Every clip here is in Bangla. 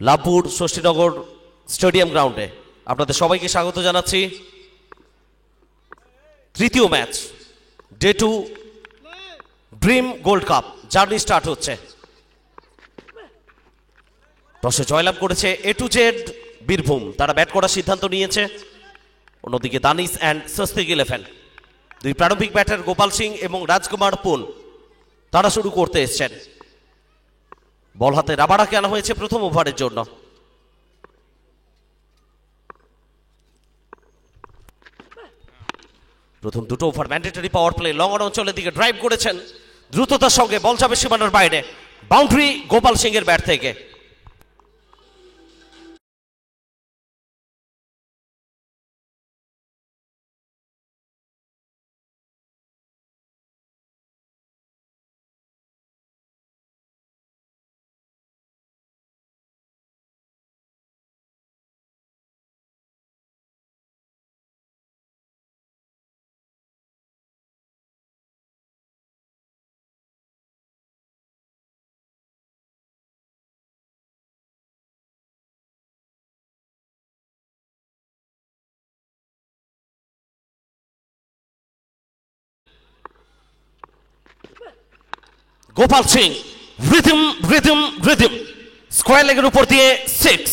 লাভপুর ষষ্ঠীনগর স্টেডিয়াম গ্রাউন্ডে আপনাদের সবাইকে স্বাগত জানাচ্ছি। তৃতীয় match day 2 dream gold cup journey start হচ্ছে। টসে জয়লাভ করেছে A to Z বীরভূম, তারা ব্যাট করার সিদ্ধান্ত নিয়েছে। অন্যদিকে দানিশ অ্যান্ড স্বস্তিক 11 দুই প্রারম্ভিক ব্যাটার গোপাল সিং এবং রাজকুমার পুন তারা শুরু করতে এসছেন। বল হাতে রাবাড়াকে আনা হয়েছে প্রথম ওভারের জন্য। প্রথম দুটো over mandatory power play, long on অঞ্চলের দিকে ড্রাইভ করেছেন, দ্রুততার সঙ্গে বল যাবে সীমানার বাইরে, বাউন্ডারি গোপাল সিং এর ব্যাট থেকে। Gopal Singh rhythm rhythm rhythm square লেগের উপর দিয়ে 6।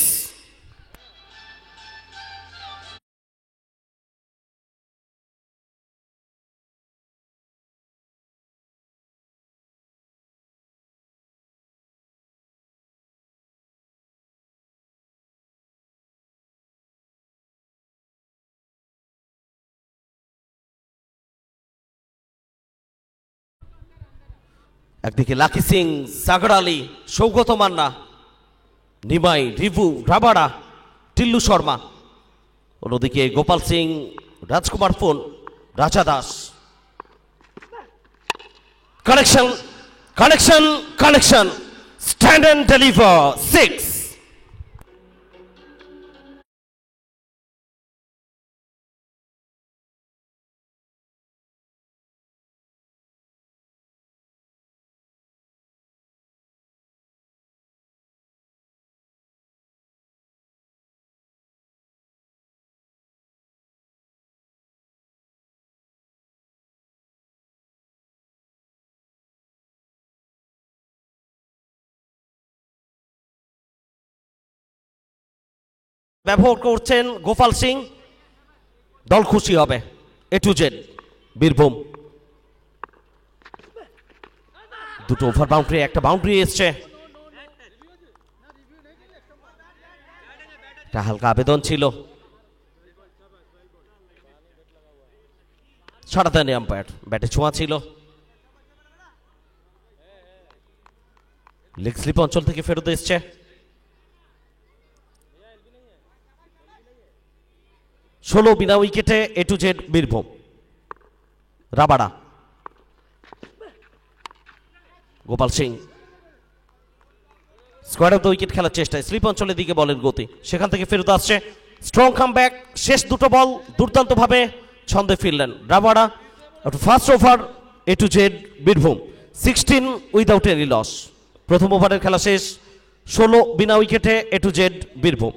একদিকে লাকি সিং, সাগর আলী, সৌগত মান্না, নিমাই, রিভু, রাবাড়া, টিল্লু শর্মা। অন্যদিকে Gopal Singh, Rajkumar Pun, Raja Das. Connection connection connection, stand and deliver 6। ব্যবহার করছেন গোপাল সিং, দল খুশি হবে। A to Z Birbhum. দুটো ওভার বাউন্ডারি, একটা বাউন্ডারি এসছে। একটা হালকা আবেদন ছিল, সাড়া দেয়নি আম্পায়ার, ব্যাটে ছোঁয়া ছিল। লেগ স্লিপ অঞ্চল থেকে ফেরত এসছে। ষোলো বিনা উইকেটে A to Z Birbhum. Rabada, Gopal Singh square off the wicket খেলার চেষ্টায়, স্লিপ অঞ্চলের দিকে বলের গতি, সেখান থেকে ফেরত আসছে। স্ট্রং কামব্যাক, শেষ দুটো বল দুর্দান্তভাবে ছন্দে ফিরলেন Rabada. First over A to Z Birbhum 16 without any loss. প্রথম ওভারের খেলা শেষ, 16 বিনা উইকেটে A to Z Birbhum.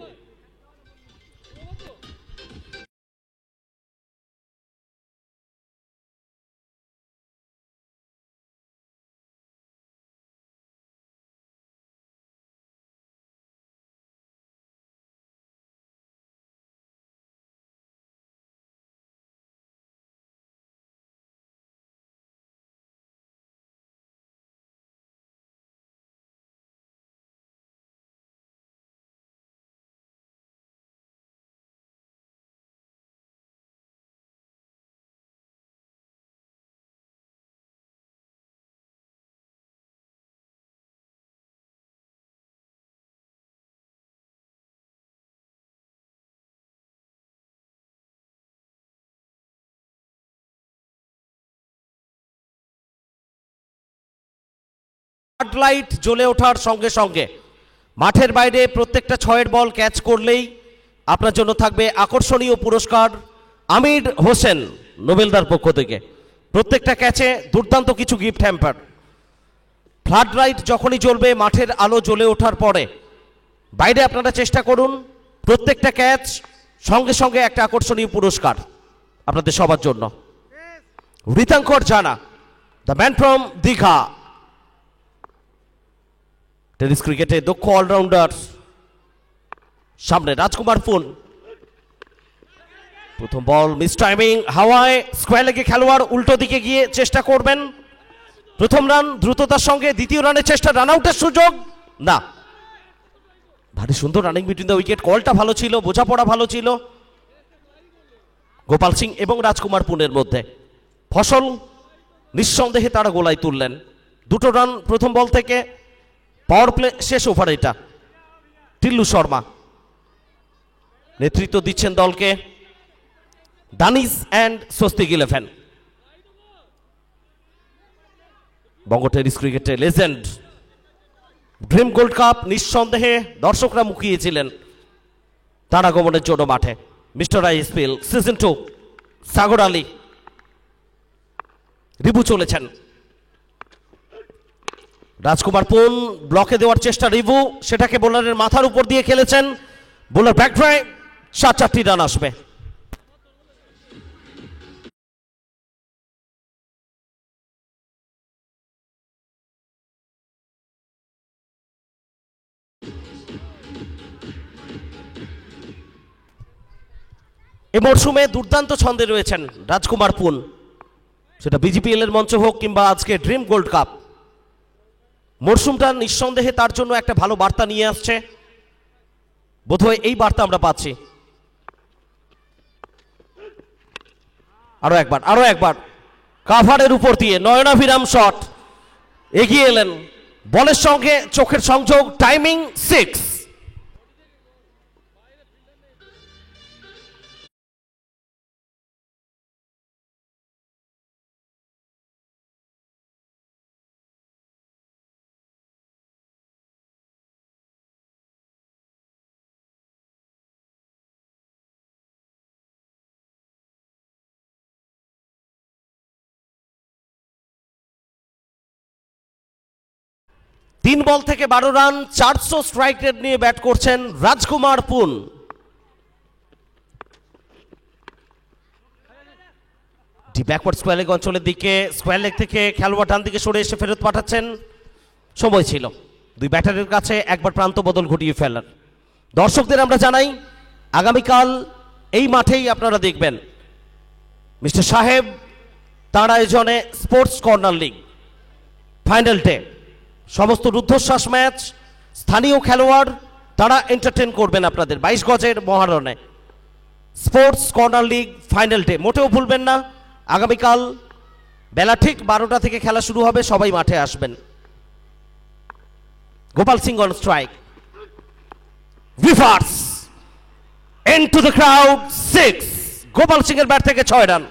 Light জ্বলে ওঠার সঙ্গে সঙ্গে মাঠের বাইরে প্রত্যেকটা 6 বল ক্যাচ করলেই আপনার জন্য থাকবে আকর্ষণীয় পুরস্কার আমির হোসেন নোবেলদার পক্ষ থেকে। প্রত্যেকটা ক্যাচে দুর্দান্ত কিছু গিফট হ্যাম্পার। ফ্লাড লাইট যখনই জ্বলবে, মাঠের আলো জ্বলে ওঠার পরে বাইরে আপনারা চেষ্টা করুন, প্রত্যেকটা ক্যাচ সঙ্গে সঙ্গে একটা আকর্ষণীয় পুরস্কার আপনাদের সবার জন্য। ঋতাঙ্কর জানা, the man from Digha, tennis ক্রিকেটে দক্ষ অলরাউন্ডার। সামনে রাজকুমার পুন, প্রথম বল মিস টাইমিং, হাওয়ায় স্কোয়ার লেগে খেলোয়াড় উল্টো দিকে গিয়ে চেষ্টা করবেন। প্রথম রান দ্রুততার সঙ্গে, দ্বিতীয় রানের চেষ্টা, রান আউটের সুযোগ না। ভারী সুন্দর রানিং বিটুইন দ্য উইকেট, কলটা ভালো ছিল, বোঝাপড়া ভালো ছিল গোপাল সিং এবং রাজকুমার পুনের মধ্যে। ফসল নিঃসন্দেহে তারা গোলায় তুললেন। 2টো রান প্রথম বল থেকে। পাওয়ার প্লে শেষ ওভার এটা। টিল্লু শর্মা নেতৃত্ব দিচ্ছেন দলকে। Danish and Swastik 11, Banga tennis ক্রিকেটে লেজেন্ড। ড্রিম গোল্ড কাপ নিঃসন্দেহে দর্শকরা মুখিয়েছিলেন তার আগমনের জন্য মাঠে। মিস্টার আইএসপিএল সিজন 2, সাগর আলী, রিভু চলেছেন। রাজকুমার পুন ব্লকে দেওয়ার চেষ্টা, রিভু সেটাকে বোলারের মাথার উপর দিয়ে খেলেছেন। বোলার ব্যাক ড্রাইভ, 4টি রান আসবে। এ মরশুমে দুর্দান্ত ছন্দে রয়েছেন রাজকুমার পুন, সেটা বিজিপিএল এর মঞ্চ হোক কিংবা আজকে ড্রিম গোল্ড কাপ। মরশুমটা নিঃসন্দেহে তার জন্য একটা ভালো বার্তা নিয়ে আসছে, বোধহয় এই বার্তা আমরা পাচ্ছি। আরো একবার কাভারের উপর দিয়ে নয়নাভিরাম শট, এগিয়ে এলেন, বলের সঙ্গে চোখের সংযোগ, টাইমিং 6। তিন বল থেকে 12 রান, 400 স্ট্রাইক রেট নিয়ে ব্যাট করছেন রাজকুমার পুন। ব্যাকওয়ার্ড স্কোয়ার লেগ অঞ্চলের দিকে, স্কোয়ার লেগ থেকে খেলোয়াড় ডান দিকে সরে এসে ফেরত পাঠাচ্ছেন। সময় ছিল দুই ব্যাটারের কাছে একবার প্রান্ত বদল ঘটিয়ে ফেলার। দর্শকদের আমরা জানাই, আগামীকাল এই মাঠেই আপনারা দেখবেন মিস্টার সাহেব তার আয়োজনে sports corner league final day. সমস্ত রুদ্ধশ্বাস ম্যাচ, স্থানীয় খেলোয়াড় তারা এন্টারটেন করবেন আপনাদের 22 গজের মহারণে। Sports corner league final day মোটেও ভুলবেন না। আগামীকাল বেলা ঠিক 12টা থেকে খেলা শুরু হবে, সবাই মাঠে আসবেন। Gopal Singh on strike, reverse into the crowd 6। Gopal Singh এর ব্যাট থেকে 6 রান।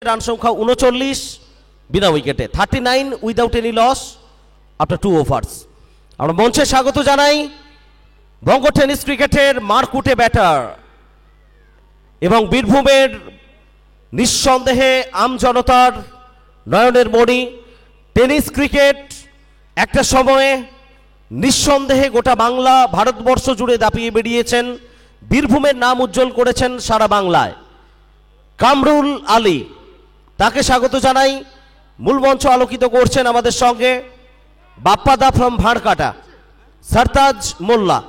রান সংখ্যা 39 বিনা উইকেটে, 39 উইদাউট এনি লস আফটার 2 ওভার্স। আমরা মঞ্চে স্বাগত জানাই বঙ্গ টেনিস ক্রিকেটের মারকুটে ব্যাটার এবং বীরভূমের নিঃসন্দেহে আমজনতার নয়নের মণি। টেনিস ক্রিকেট একটা সময়ে নিঃসন্দেহে গোটা বাংলা ভারতবর্ষ জুড়ে দাপিয়ে বেরিয়েছেন, বীরভূমের নাম উজ্জ্বল করেছেন সারা বাংলায়। কামরুল আলী, তাকে স্বাগত জানাই। মূল মঞ্চ আলোকিত করছেন আমাদের সঙ্গে বাপ্পাদা ফ্রম ভাড়কাটা, সরতাজ মোল্লা।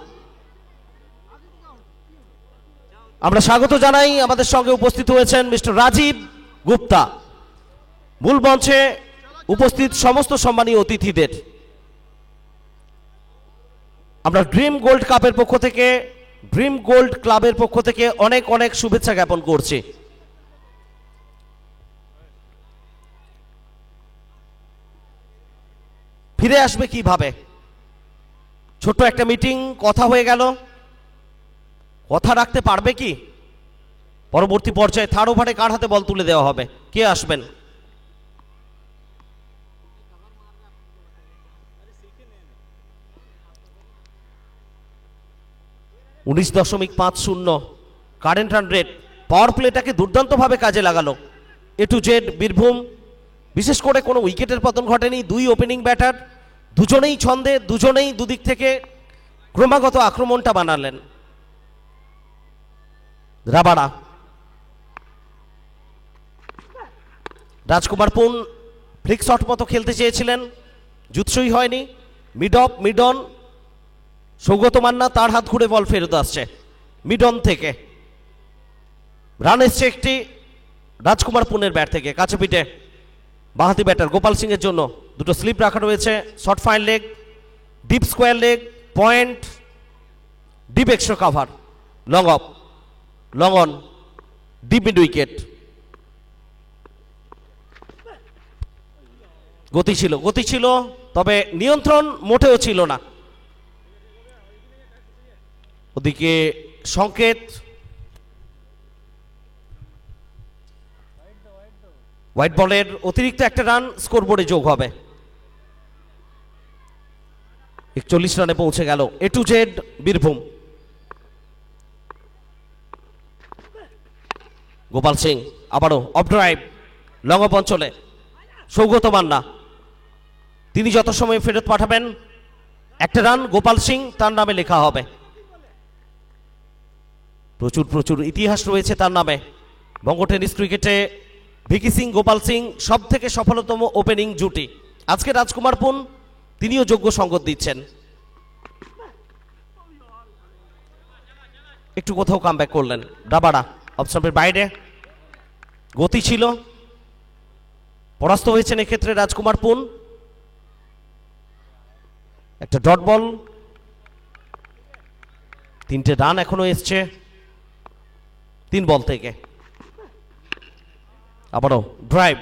আমরা স্বাগত জানাই, আমাদের সঙ্গে উপস্থিত হয়েছেন মিস্টার রাজীব গুপ্তা। মূল মঞ্চে উপস্থিত সমস্ত সম্মানীয় অতিথিদের আমরা ড্রিম গোল্ড কাপের পক্ষ থেকে, ড্রিম গোল্ড ক্লাবের পক্ষ থেকে অনেক অনেক শুভেচ্ছা জ্ঞাপন করছি। ফিরে আসবে কিভাবে? ছোট্ট একটা মিটিং, কথা হয়ে গেল, কথা রাখতে পারবে কি? পরবর্তী পর্যায়ে থার্ড ওভারে কার হাতে বল তুলে দেওয়া হবে, কে আসবেন? $19.50 কারেন্ট রান রেট। পাওয়ার প্লেটাকে দুর্দান্তভাবে কাজে লাগালো এ টু জেড বীরভূম। বিশেষ করে কোনো উইকেটের পতন ঘটেনি। দুই ওপেনিং ব্যাটার দুজনেই ছন্দে, দুজনেই দুদিক থেকে ক্রমাগত আক্রমণটা বানালেন। রাবাড়া, রাজকুমার পুন ফ্লিক শট মতো খেলতে চেয়েছিলেন, জুৎসই হয়নি। Mid of, mid on, Saugata Manna, তার হাত ঘুরে বল ফেরত আসছে মিড অন থেকে। রান এসছে একটি রাজকুমার পুনের ব্যাট থেকে। কাছে পিঠে বাঁহাতি ব্যাটার গোপাল সিং এর জন্য দুটো স্লিপ রাখা রয়েছে। Short fine leg, deep square leg, point, deep extra cover, long of, long on, deep mid wicket. গতি ছিল, গতি ছিল, তবে নিয়ন্ত্রণ মোটেও ছিল না। ওদিকে সংকেত, হোয়াইট বলের অতিরিক্ত একটা রান স্কোরবোর্ডে যোগ হবে। 41 রানে পৌঁছে গেল এ টু জেড বীরভূম। গোপাল সিং আবারও অফ ড্রাইভ, লং অফ অঞ্চলে সৌগত মান্না, তিনি যত সময় ফেরত পাঠাবেন একটা রান গোপাল সিং তার নামে লেখা হবে। প্রচুর প্রচুর ইতিহাস রয়েছে তার নামে। বঙ্গ টেনিস ক্রিকেটে ভিকি সিং, গোপাল সিং সব থেকে সফলতম ওপেনিং জুটি। আজকে রাজকুমার পুন তিনিও যোগ্য সঙ্গত দিচ্ছেন। একটু কোথাও কামব্যাক করলেন রাবাড়া, অফস্টাম্পের বাইরে। গতি ছিল, পরাস্ত হয়েছেন এক্ষেত্রে রাজকুমার পুন। একটা ডট বল, 3টে রান এখনো এসছে 3 বল থেকে। আবারও ড্রাইভ,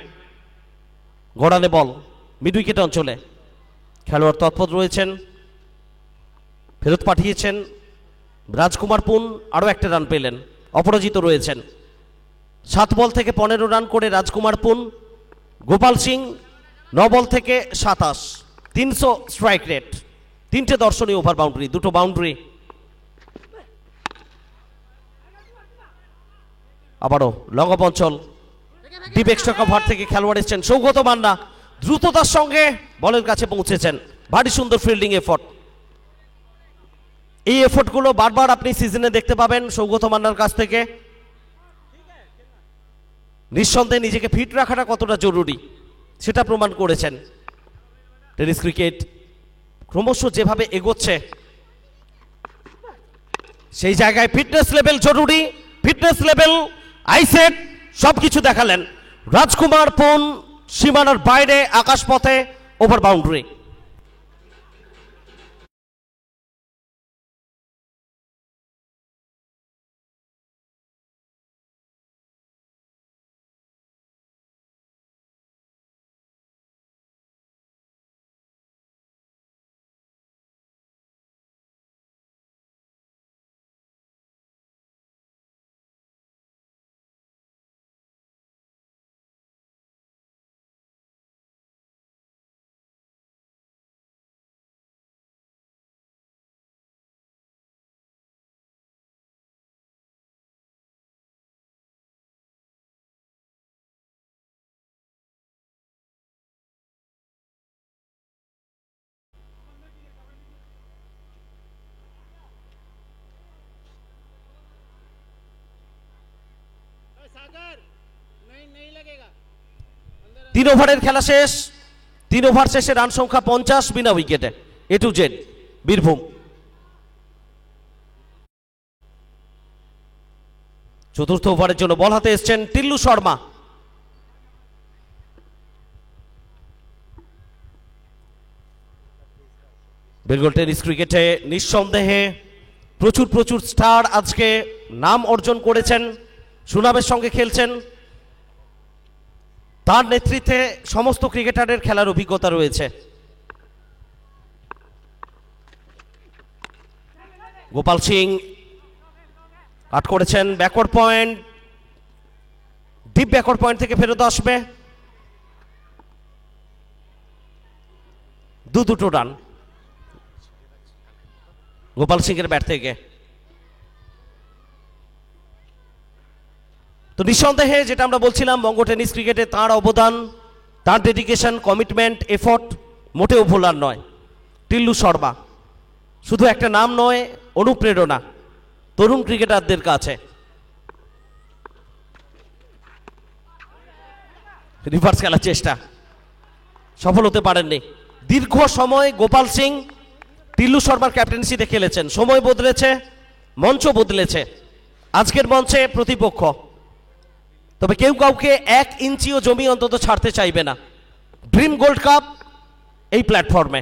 গড়ালে বল মিড উইকেট অঞ্চলে। খেলোয়াড় তৎপর রয়েছেন, ফেরত পাঠিয়েছেন রাজকুমার পুন, আরও একটা রান পেলেন, অপরাজিত রয়েছেন। 7 বল থেকে 15 রান করে রাজকুমার পুন। গোপাল সিং 9 বল থেকে 27, 300 স্ট্রাইক রেট, 3টে দর্শনীয় ওভার বাউন্ডারি, 2টো বাউন্ডারি। আবারও লং অফ অঞ্চল, ডিপ এক্সট্রা কভার থেকে খেলোয়াড় এসছেন সৌগত মান্না, দ্রুততার সঙ্গে বলের কাছে পৌঁছেছেন। ভারী সুন্দর ফিল্ডিং এফোর্ট। এই এফোর্টগুলো বারবার আপনি সিজনে দেখতে পাবেন সৌগত মান্নার কাছ থেকে। নিঃসন্দেহে নিজেকে ফিট রাখাটা কতটা জরুরি সেটা প্রমাণ করেছেন। টেনিস ক্রিকেট ক্রমশ যেভাবে এগোচ্ছে সেই জায়গায় ফিটনেস লেভেল জরুরি। ফিটনেস লেভেল, আইসেট সবকিছু দেখালেন রাজকুমার পুন। সীমানার বাইরে, আকাশপথে, ওভার বাউন্ডারি। तीन ओभारेर खेला शेष 3 ওভার শেষে রান সংখ্যা 50 বিনা উইকেটে। এ টু জেড বীরভূম। চতুর্থ ওভারের জন্য বল হাতে এসছেন টিল্লু শর্মা। বেঙ্গল টেনিস ক্রিকেটে নিঃসন্দেহে প্রচুর স্টার আজকে নাম অর্জন করেছেন, সুনামের সঙ্গে খেলছেন। তার নেতৃত্বে সমস্ত ক্রিকেটারের খেলার অভিজ্ঞতা রয়েছে। গোপাল সিং কাট করেছেন backward point, deep backward point থেকে ফেরত আসবে দুটো রান গোপাল সিং এর ব্যাট থেকে। তো নিঃসন্দেহে যেটা আমরা বলছিলাম, বঙ্গ টেনিস ক্রিকেটে তার অবদান, তার ডেডিকেশন, কমিটমেন্ট, এফোর্ট মোটেও ভোলার নয়। টিল্লু শর্মা শুধু একটা নাম নয়, অনুপ্রেরণা তরুণ ক্রিকেটারদের কাছে। রিভার্স খেলার চেষ্টা সফল হতে পারেননি। দীর্ঘ সময় গোপাল সিং টিল্লু শর্মার ক্যাপ্টেন্সিতে খেলেছেন। সময় বদলেছে, মঞ্চ বদলেছে, আজকের মঞ্চে প্রতিপক্ষ। তবে কেউ কাউকে 1 ইঞ্চিও জমি অন্তত ছাড়তে চাইবে না। ড্রিম গোল্ড কাপ এই প্ল্যাটফর্মে।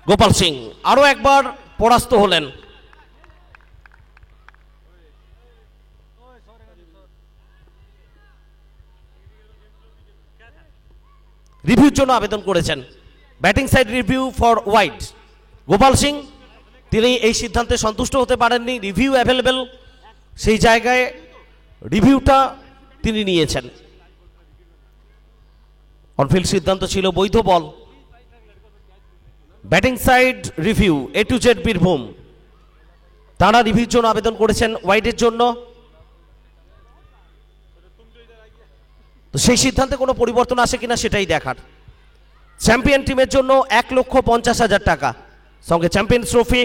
গোপাল সিং আরো একবার পরাস্ত হলেন। রিভিউর জন্য আবেদন করেছেন, batting side review for wide. Gopal Singh তিনি এই সিদ্ধান্তে সন্তুষ্ট হতে পারেননি। রিভিউ অ্যাভেলেবেল, সেই জায়গায় রিভিউটা তিনি নিয়েছেন। অনফিল্ড সিদ্ধান্ত ছিল বৈধ বল। Batting side review A to Z Birbhum, তারা রিভিউর জন্য আবেদন করেছেন ওয়াইডের জন্য। তো সেই সিদ্ধান্তে কোনো পরিবর্তন আসে কিনা সেটাই দেখার। চ্যাম্পিয়ন টিমের জন্য 1,50,000 টাকা, সঙ্গে চ্যাম্পিয়ন্স ট্রফি।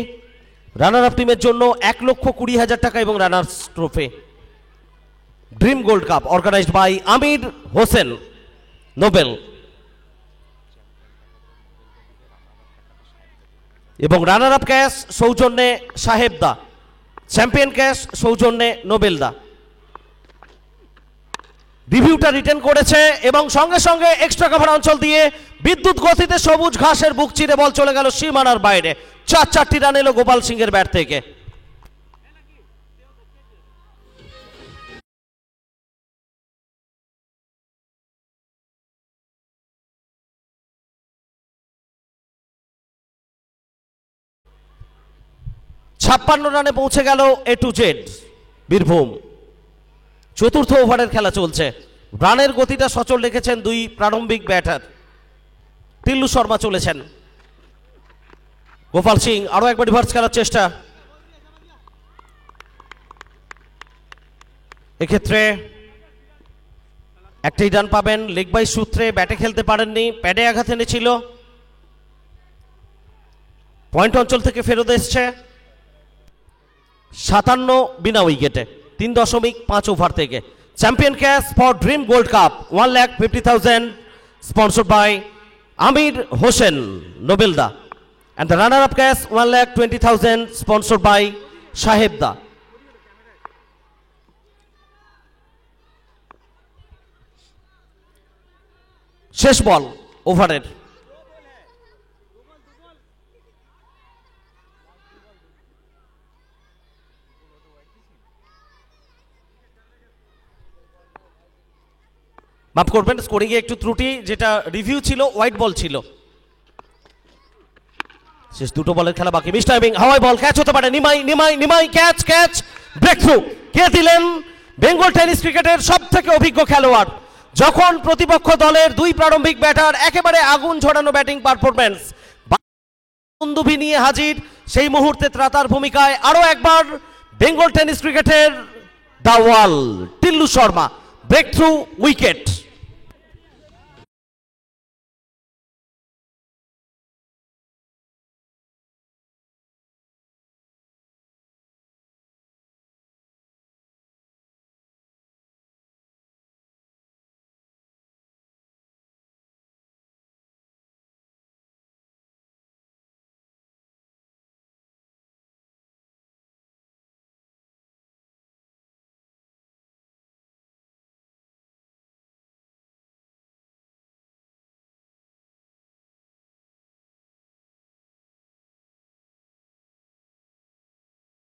রানার আপ টিমের জন্য 1,20,000 টাকা এবং runners trophy. Dream gold cup organised by Amir Hossain Nobel এবং রানার আপ ক্যাশ সৌজন্যে সাহেবদা, চ্যাম্পিয়ন ক্যাশ সৌজন্যে নোবেলদা। রিভিউটা রিটেন করেছে এবং সঙ্গে সঙ্গে এক্সট্রা কভার অঞ্চল দিয়ে বিদ্যুৎ গতিতে সবুজ ঘাসের বুক চিরে বল চলে গেল সীমানার বাইরে। 4টি রান এলো গোপাল সিং এর ব্যাট থেকে। ছাপ্পান্ন রানে পৌঁছে গেল এ টু জেড বীরভূম। চতুর্থ ওভারের খেলা চলছে। রানের গতিটা সচল রেখেছেন দুই প্রারম্ভিক ব্যাটার। টিল্লু শর্মা চলেছেন, গোপাল সিং আরো একবার রিভার্স খেলার চেষ্টা। এক্ষেত্রে একটাই রান পাবেন। লেগ বাই সূত্রে ব্যাটে খেলতে পারেননি, প্যাডে আঘাত এনেছিল। পয়েন্ট অঞ্চল থেকে ফেরত এসছে 57 বিনা উইকেটে 3.5 ওভার থেকে। Champion cash for dream gold cup 1,50,000 sponsored by Amir Hossain Nobelda, and the runner up cash 1,20,000 sponsored by Shahebda. শেষ বল ওভারের। মাফ করবেন, স্কোরিং এ একটু ত্রুটি, যেটা রিভিউ ছিল ওয়াইড বল ছিল। শেষ দুটো বলের খেলা বাকি। মিস টাইমিং, হাওয়াই বল, ক্যাচ হতে পারে। Nimai catch breakthrough. কে দিলেন? বেঙ্গল টেনিস ক্রিকেটের সব থেকে অভিজ্ঞ খেলোয়াড়। যখন প্রতিপক্ষ দলের দুই প্রারম্ভিক ব্যাটার একেবারে আগুন ঝরানো ব্যাটিং পারফরম্যান্স, বন্ধুভি নিয়ে হাজির, সেই মুহূর্তে ত্রাতার ভূমিকায় আরো একবার বেঙ্গল টেনিস ক্রিকেটের দাওয়াল Tillu Sharma. Breakthrough wicket.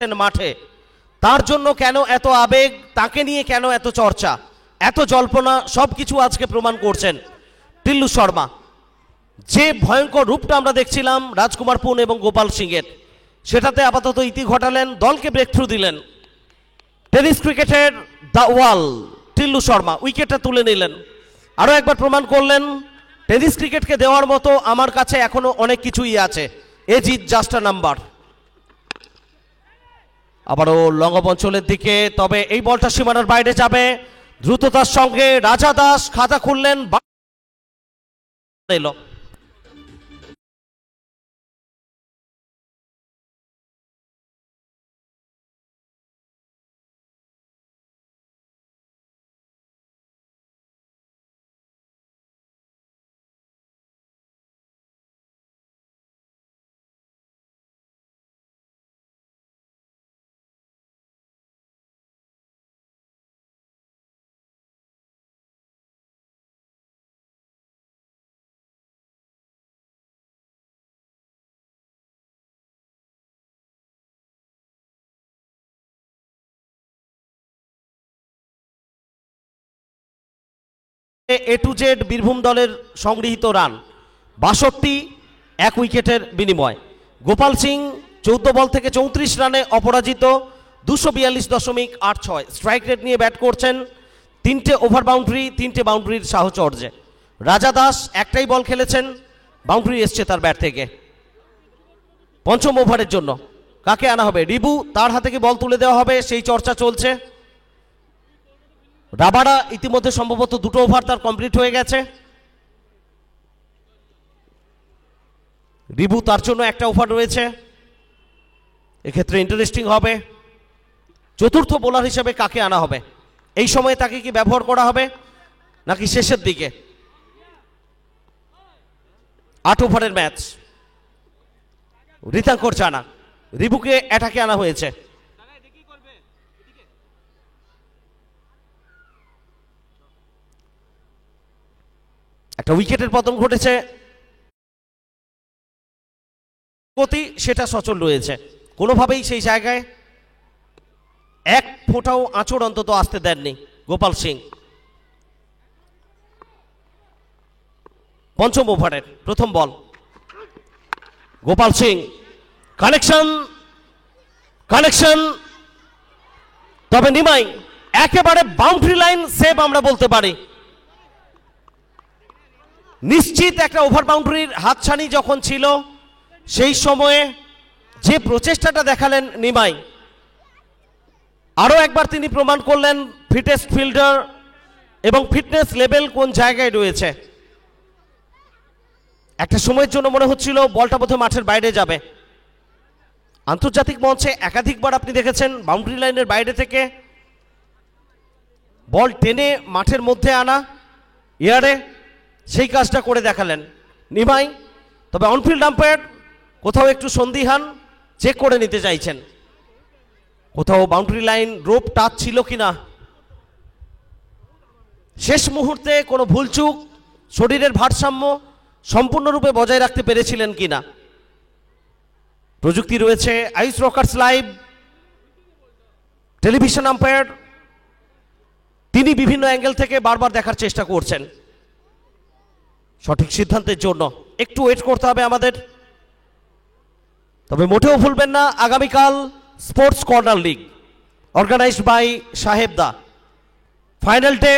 মাঠে, তার জন্য কেন এত আবেগ, তাকে নিয়ে কেন এত চর্চা, এত জল্পনা, সবকিছু আজকে প্রমাণ করছেন টিল্লু শর্মা। যে ভয়ঙ্কর রূপটা আমরা দেখছিলাম রাজকুমার পুন এবং গোপাল সিংয়ের, সেটাতে আপাতত ইতি ঘটালেন, দলকে ব্রেক থ্রু দিলেন। টেনিস ক্রিকেটের দ্য ওয়াল টিল্লু শর্মা উইকেটটা তুলে নিলেন, আরও একবার প্রমাণ করলেন টেনিস ক্রিকেটকে দেওয়ার মতো আমার কাছে এখনো অনেক কিছুই আছে, age is just a number. আবারও লং অফ অঞ্চলের দিকে, তবে এই বলটা সীমানার বাইরে যাবে দ্রুততার সঙ্গে। রাজা দাস খাতা খুললেন, এলো এ টু জেড বীরভূম দলের সংগৃহীত রান ৬২, ১ উইকেটের বিনিময়। গোপাল সিং ১৪ বল থেকে ৩৪ রানে অপরাজিত, ২৪২.৮৬ স্ট্রাইক রেট নিয়ে ব্যাট করছেন, ৩টে ওভার বাউন্ডারি, 3টে বাউন্ডারির সাহচর্যে। রাজা দাস একটাই বল খেলেছেন, বাউন্ডারি এসছে তার ব্যাট থেকে। পঞ্চম ওভারের জন্য কাকে আনা হবে? রিবু, তার হাতে কি বল তুলে দেওয়া হবে, সেই চর্চা চলছে। রাবাডা ইতিমধ্যে সম্ভবত 2টো ওভার তার কমপ্লিট হয়ে গেছে। রিবু, তার জন্য একটা ওভার রয়েছে, এক্ষেত্রে ইন্টারেস্টিং হবে চতুর্থ বোলার হিসেবে কাকে আনা হবে। এই সময়ে তাকে কি ব্যবহার করা হবে নাকি শেষের দিকে? 8 ওভারের ম্যাচ, রিতাঙ্কর জানা, রিবুকে অ্যাটাকে আনা হয়েছে। একটা উইকেটের পতন ঘটেছে, গতি সেটা সচল রয়েছে, কোনোভাবেই সেই জায়গায় এক ফোঁটাও আঁচড় অন্তত আসতে দেননি গোপাল সিং। পঞ্চম ওভারের প্রথম বল, গোপাল সিং কানেকশন, তবে নিমাই একেবারে বাউন্ডারি লাইন সেভ আমরা বলতে পারি। নিশ্চিত একটা ওভার বাউন্ডারির হাতছানি যখন ছিল, সেই সময়ে যে প্রচেষ্টাটা দেখালেন নিমাই, আরও একবার তিনি প্রমাণ করলেন ফিটেস্ট ফিল্ডার এবং ফিটনেস লেভেল কোন জায়গায় রয়েছে। একটা সময়ের জন্য মনে হচ্ছিল বলটা বোধহয় মাঠের বাইরে যাবে। আন্তর্জাতিক মঞ্চে একাধিকবার আপনি দেখেছেন বাউন্ডারি লাইনের বাইরে থেকে বল টেনে মাঠের মধ্যে আনা, এয়ারে সেই কাজটা করে দেখালেন নিমাই। তবে অনফিল্ড আম্পায়ার কোথাও একটু সন্দিহান, চেক করে নিতে চাইছেন কোথাও বাউন্ডারি লাইন রোপ টাচ ছিল কিনা। শেষ মুহূর্তে কোনো ভুলচুক, শরীরের ভারসাম্য সম্পূর্ণরূপে বজায় রাখতে পেরেছিলেন কিনা। প্রযুক্তি রয়েছে, আইস রকার্স লাইভ, টেলিভিশন আম্পায়ার তিনি বিভিন্ন অ্যাঙ্গেল থেকে বারবার দেখার চেষ্টা করছেন সঠিক সিদ্ধান্তের জন্য। একটু ওয়েট করতে হবে আমাদের। তবে মোটেও ভুলবেন না, আগামীকাল sports corner league organised by সাহেবদা, ফাইনাল ডে,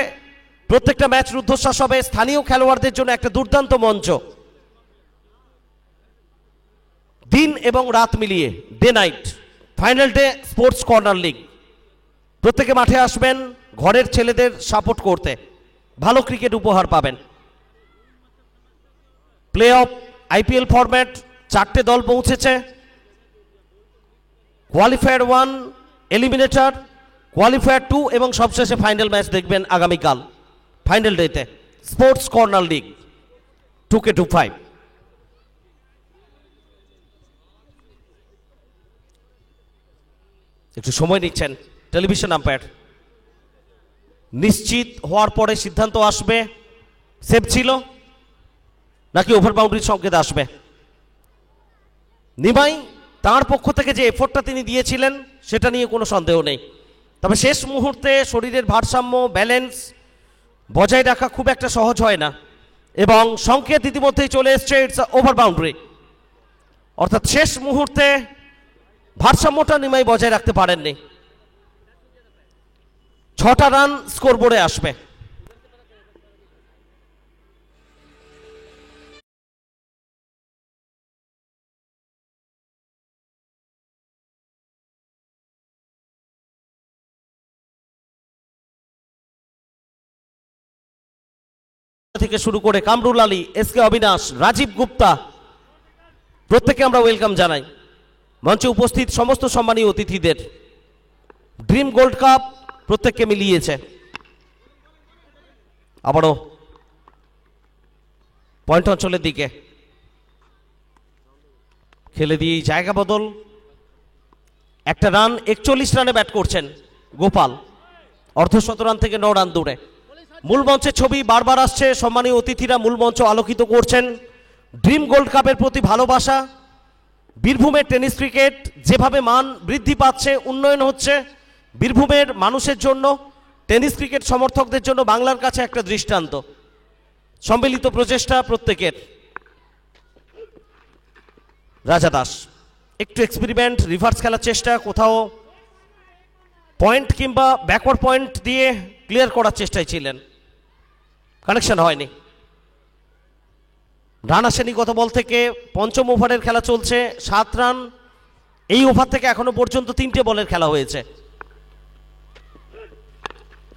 প্রত্যেকটা ম্যাচ রুদ্ধশ্বাস হবে, স্থানীয় খেলোয়াড়দের জন্য একটা দুর্দান্ত মঞ্চ, দিন এবং রাত মিলিয়ে, day night final day sports corner league. প্রত্যেকে মাঠে আসবেন ঘরের ছেলেদের সাপোর্ট করতে, ভালো ক্রিকেট উপহার পাবেন। প্লে অফ আইপিএল ফরম্যাট, 4টে দল পৌঁছেছে, কোয়ালিফায়ার 1, এলিমিনেটর, কোয়ালিফায়ার 2 এবং সবশেষে ফাইনাল ম্যাচ দেখবেন আগামীকাল ফাইনাল ডেতে স্পোর্টস কর্নার লিগ 2K25। একটু সময় নিচ্ছেন টেলিভিশন আম্পায়ার, নিশ্চিত হওয়ার পরে সিদ্ধান্ত আসবে সেভ ছিল নাকি ওভার বাউন্ডারির সংকেত আসবে। নিমাই তার পক্ষ থেকে যে এফোর্টটা তিনি দিয়েছিলেন সেটা নিয়ে কোনো সন্দেহ নেই। তবে শেষ মুহূর্তে শরীরের ভারসাম্য ব্যালেন্স বজায় রাখা খুব একটা সহজ হয় না, এবং সংকেত ইতিমধ্যেই চলে এসছে, ইটস ওভার বাউন্ডারি। অর্থাৎ শেষ মুহূর্তে ভারসাম্যটা নিমাই বজায় রাখতে পারেননি। 6টা রান স্কোরবোর্ডে আসবে। থেকে শুরু করে কামরুল আলী, এসকে অবিনাশ, রাজীব গুপ্তা, প্রত্যেককে আমরা ওয়েলকাম জানাই। মঞ্চে উপস্থিত সমস্ত সম্মানীয় অতিথিদের ড্রিম গোল্ড কাপ প্রত্যেককে মিলিয়েছে। আবারও পয়েন্ট অঞ্চলের দিকে খেলে দিয়ে জায়গা বদল। একটা রান, 41 রানে ব্যাট করছেন গোপাল, অর্ধশত রান থেকে 9 রান দূরে। মূল মঞ্চের ছবি বারবার আসছে, সম্মানীয় অতিথিরা মূল মঞ্চ আলোকিত করছেন। ড্রিম গোল্ড কাপের প্রতি ভালোবাসা, বীরভূমের টেনিস ক্রিকেট যেভাবে মান বৃদ্ধি পাচ্ছে, উন্নয়ন হচ্ছে, বীরভূমের মানুষের জন্য, টেনিস ক্রিকেট সমর্থকদের জন্য বাংলার কাছে একটা দৃষ্টান্ত। সম্মিলিত প্রচেষ্টা প্রত্যেকের। রাজা দাস একটু এক্সপেরিমেন্ট, রিভার্স খেলার চেষ্টা, কোথাও পয়েন্ট কিংবা ব্যাকওয়ার্ড পয়েন্ট দিয়ে ক্লিয়ার করার চেষ্টায় ছিলেন, কানেকশন হয়নি। রান আসেনি গত বল থেকে। পঞ্চম ওভারের খেলা চলছে, 7 রান। এই ওভার থেকে এখনো পর্যন্ত 3টে বলের খেলা হয়েছে।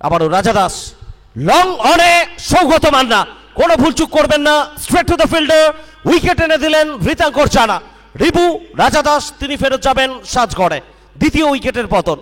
আবারও রাজা দাস, লং অনে সৌগত মান্না, কোনো ভুলচুক করবেন না, straight to the fielder, wicket এনে দিলেন ঋতাঙ্কর চানা। রিবু রাজা দাস তিনি ফেরত যাবেন সাজগড়ে, দ্বিতীয় উইকেটের পতন।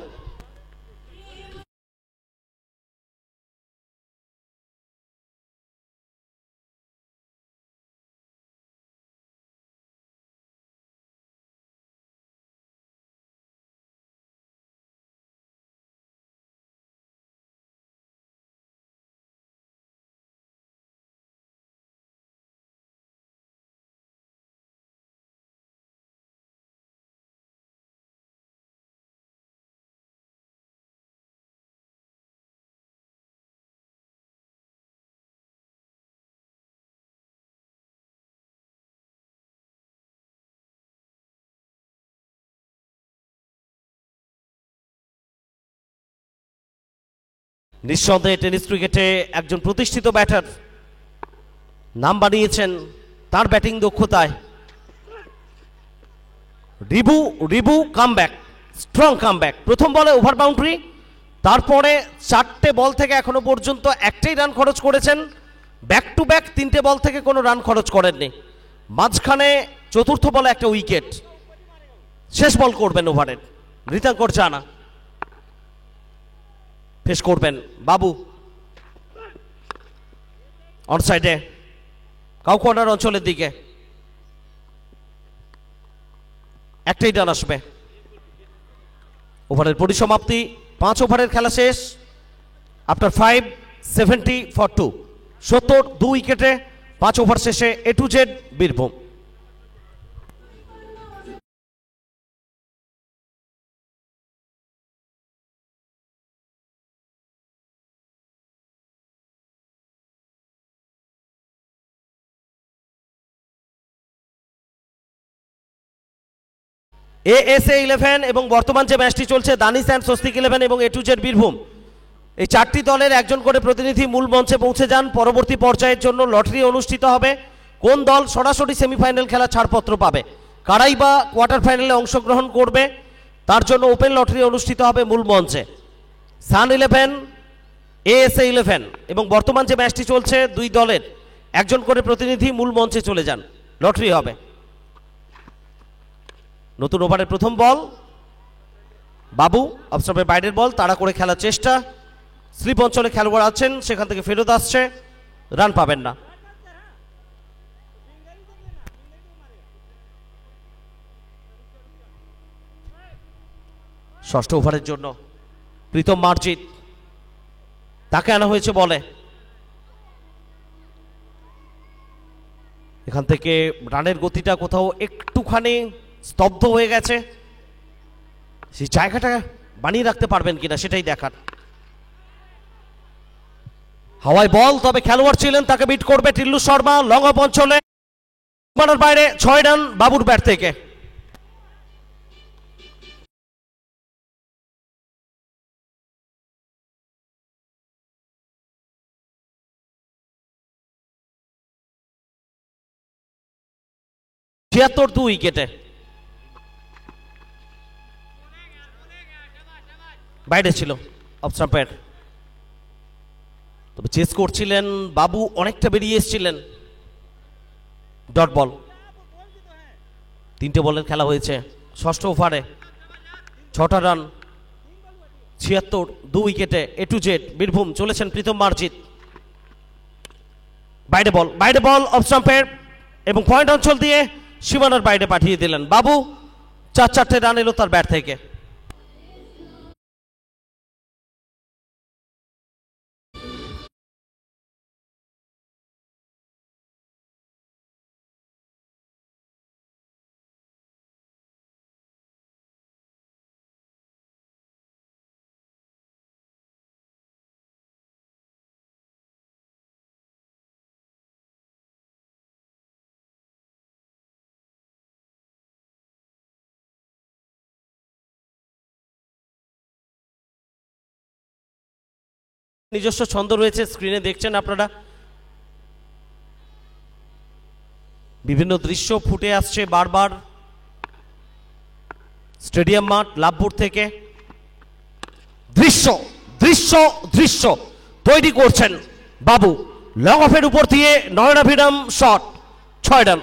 নিঃসন্দেহে টেনিস ক্রিকেটে একজন প্রতিষ্ঠিত ব্যাটার, নাম বানিয়েছেন তার ব্যাটিং দক্ষতায়। রিবু কামব্যাক, স্ট্রং কামব্যাক। প্রথম বলে ওভার বাউন্ডারি, তারপরে 4টে বল থেকে এখনো পর্যন্ত একটাই রান খরচ করেছেন। ব্যাক টু ব্যাক 3টে বল থেকে কোনো রান খরচ করেননি। মাঝখানে চতুর্থ বলে একটা উইকেট। শেষ বল করবেন ওভারের ঋতাঙ্কর চানা, পেশ করবেন বাবু অনসাইডে কাউকর্নার অঞ্চলের দিকে। একটাই রান আসবে। ওভারের পরিসমাপ্তি, 5 ওভারের খেলা শেষ। আফটার 5, 70 for 2, 70 2 উইকেটে 5 ওভার শেষে A to Z Birbhum. ASA 11 এবং বর্তমান যে ম্যাচটি চলছে দানিশ অ্যান্ড স্বস্তিক 11 এবং A to Z বীরভূম, এই 4টি দলের একজন করে প্রতিনিধি মূল মঞ্চে পৌঁছে যান। পরবর্তী পর্যায়ের জন্য লটারি অনুষ্ঠিত হবে। কোন দল সরাসরি সেমিফাইনাল খেলা ছাড়পত্র পাবে, কারাই বা কোয়ার্টার ফাইনালে অংশগ্রহণ করবে, তার জন্য ওপেন লটারি অনুষ্ঠিত হবে মূল মঞ্চে। সান 11, ASA 11 এবং বর্তমান যে ম্যাচটি চলছে, 2 দলের একজন করে প্রতিনিধি মূল মঞ্চে চলে যান, লটারি হবে। নতুন ওভারের প্রথম বল, বাবু অফস্টাম্পের বাইরের বল, তাড়া করে খেলার চেষ্টা। স্লিপ অঞ্চলে খেলোয়াড় আছেন, সেখান থেকে ফেরত আসছে, রান পাবেন না। ষষ্ঠ ওভারের জন্য প্রীতম মার্জিত, তাকে আনা হয়েছে বলে। এখান থেকে রানের গতিটা কোথাও একটুখানি স্তব্ধ হয়ে গেছে, সেই জায়গাটা বানিয়ে রাখতে পারবেন কিনা সেটাই দেখার। হাওয়ায় বল, তবে খেলোয়াড় ছিলেন, তাকে বিট করবে টিল্লু শর্মা। লং অফ অঞ্চলে বাইরে 6 রান বাবুর ব্যাট থেকে। ছিয়াত্তর 2 উইকেটে। বাইরে ছিল অফ স্টাম্পের, তবে চেস করছিলেন বাবু, অনেকটা বেরিয়ে এসেছিলেন। Dot ball. 3টে বলের খেলা হয়েছে ষষ্ঠ ওভারে, 6টা রান, 76 2 উইকেটে। এ টু জেড বীরভূম চলেছেন প্রীতম মার্জিত। বাইরে বল অফ স্টাম্পের, এবং পয়েন্ট অঞ্চল দিয়ে সীমানার বাইরে পাঠিয়ে দিলেন বাবু। 4 রান এলো তার ব্যাট থেকে। নিজস্ব ছন্দ রয়েছে, স্ক্রিনে দেখছেন আপনারা। বিভিন্ন দৃশ্য ফুটে আসছে বারবার স্টেডিয়াম মাঠ লাভপুর থেকে। দৃশ্য দৃশ্য দৃশ্য তৈরি করছেন বাবু। লং অফের উপর দিয়ে নয়নাভিরাম শট, 6 রান।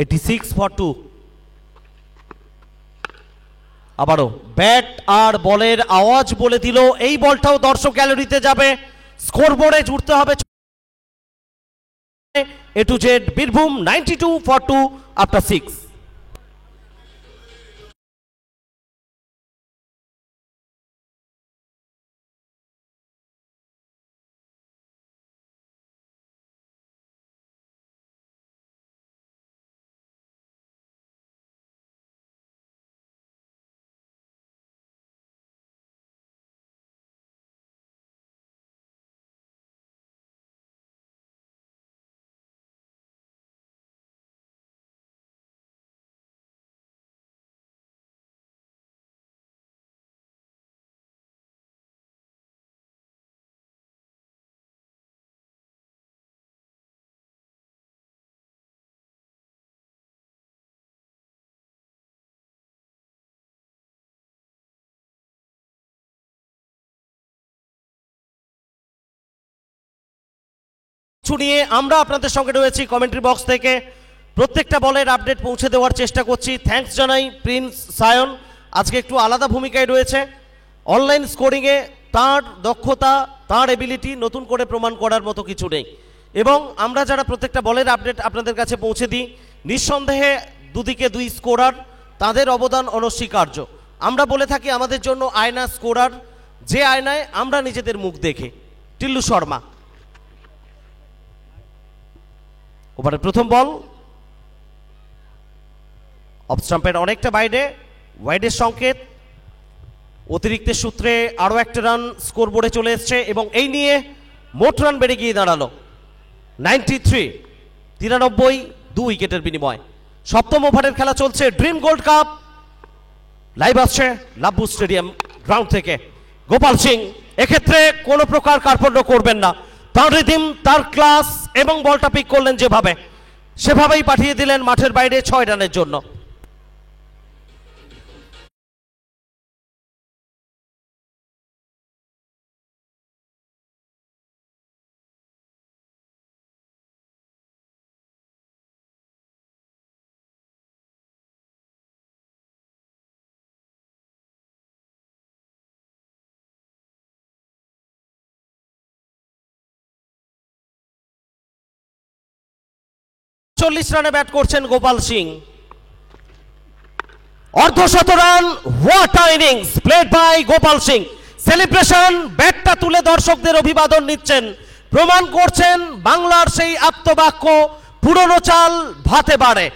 এটি 6 ফর 2। আবারও ব্যাট আর বলের আওয়াজ বলে দিল এই বলটাও দর্শক গ্যালারিতে যাবে। স্কোরবোর্ডে জুড়তে হবে। A to Z Birbhum 92 for 2 after 6। নিয়ে আমরা আপনাদের সঙ্গে রয়েছি কমেন্ট্রি বক্স থেকে, প্রত্যেকটা বলের আপডেট পৌঁছে দেওয়ার চেষ্টা করছি। থ্যাঙ্কস জানাই প্রিন্স সায়ন, আজকে একটু আলাদা ভূমিকায় রয়েছে। অনলাইন স্কোরিংয়ে তার দক্ষতা, তার এবিলিটি নতুন করে প্রমাণ করার মতো কিছু নেই। এবং আমরা যারা প্রত্যেকটা বলের আপডেট আপনাদের কাছে পৌঁছে দিই, নিঃসন্দেহে দুদিকে 2 স্কোরার, তাদের অবদান অনস্বীকার্য। আমরা বলে থাকি আমাদের জন্য আয়না স্কোরার, যে আয়নায় আমরা নিজেদের মুখ দেখি। টিল্লু শর্মা। ওভারের প্রথম বল অফ স্টাম্পের অনেকটা বাইরে, ওয়াইডের সংকেত। অতিরিক্তের সূত্রে আরও একটা রান স্কোরবোর্ডে চলে এসছে, এবং এই নিয়ে মোট রান বেড়ে গিয়ে দাঁড়ালো 93 2 উইকেটের বিনিময়। সপ্তম ওভারের খেলা চলছে ড্রিম গোল্ড কাপ। লাইভ আসছে লাভপুর স্টেডিয়াম গ্রাউন্ড থেকে। গোপাল সিং এক্ষেত্রে কোনো প্রকার কার্পণ্য করবেন না, তার রিদিম, তার ক্লাস, এবং বলটা পিক করলেন যেভাবে, সেভাবেই পাঠিয়ে দিলেন মাঠের বাইরে 6 রানের জন্য। 39 রানে ব্যাট করছেন গোপাল সিং। অর্ধশত run, what a innings played by Gopal Singh. Celebration, ব্যাটটা তুলে দর্শকদের অভিবাদন নিচ্ছেন, প্রমাণ করছেন বাংলার সেই আপ্তবাক্য পুরনো চাল ভাতে বাড়ে।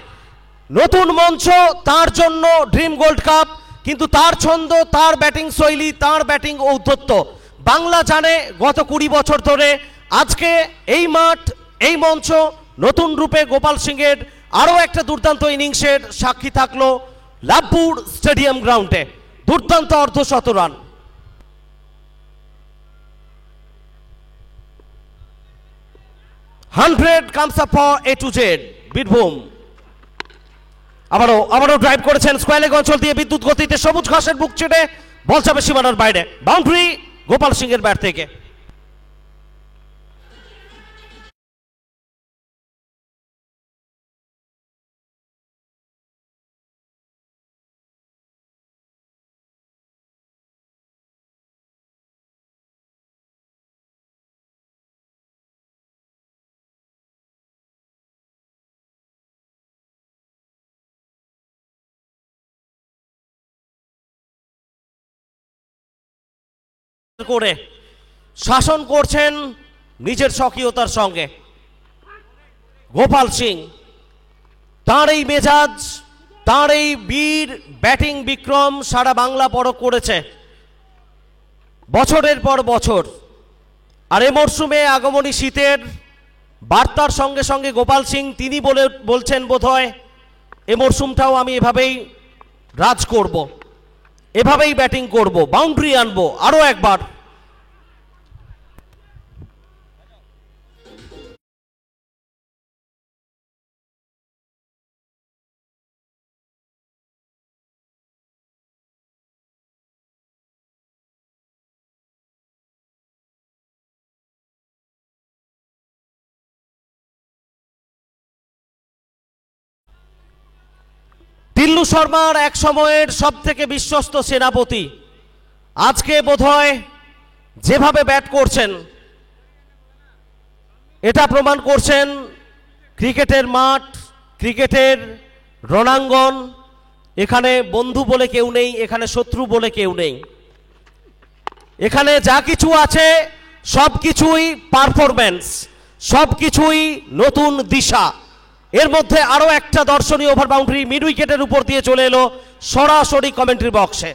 নতুন মঞ্চ তার জন্য ড্রিম গোল্ড কাপ, কিন্তু তার ছন্দ, তার ব্যাটিং শৈলী, তার ব্যাটিং ঔদ্ধত্য বাংলা জানে গত 20 বছর ধরে। আজকে এই মাঠ, এই মঞ্চ নতুন রূপে গোপাল সিংয়ের আরও একটা দুর্দান্ত ইনিংসের সাক্ষী থাকলো লাভপুর স্টেডিয়াম গ্রাউন্ডে। দুর্দান্ত অর্ধশত run. Hundred comes up for A to Z Birbhum. আবারও ড্রাইভ করেছেন স্কোয়ার লেগ অঞ্চল দিয়ে বিদ্যুৎ গতিতে সবুজ ঘাসের বুক ছেড়ে, বল যাবে সীমানার বাইরে। বাউন্ডারি গোপাল সিংয়ের ব্যাট থেকে। করে শাসন করছেন নিজের স্বকীয়তার সঙ্গে গোপাল সিং। তার এই মেজাজ, তার এই বীর ব্যাটিং বিক্রম সারা বাংলা পরখ করেছে বছরের পর বছর। আর এ মরশুমে আগমনী শীতের বার্তার সঙ্গে সঙ্গে গোপাল সিং তিনি বলছেন বোধহয় এ মরশুমটাও আমি এভাবেই রাজ করব, এভাবেই ব্যাটিং করব, বাউন্ডারি আনবো আরো একবার। টিল্লু শর্মার এক সময়ের সব থেকে বিশ্বস্ত সেনাপতি আজকে বোধহয় যেভাবে ব্যাট করছেন এটা প্রমাণ করছেন ক্রিকেটের মাঠ, ক্রিকেটের রণাঙ্গন। এখানে বন্ধু বলে কেউ নেই, এখানে শত্রু বলে কেউ নেই। এখানে যা কিছু আছে সব কিছুই পারফরম্যান্স, সব কিছুই নতুন দিশা। এর মধ্যে আরো একটা দর্শনীয় ওভার বাউন্ডারি মিড উইকেটের উপর দিয়ে চলে এলো সরাসরি কমেন্ট্রি বক্সে।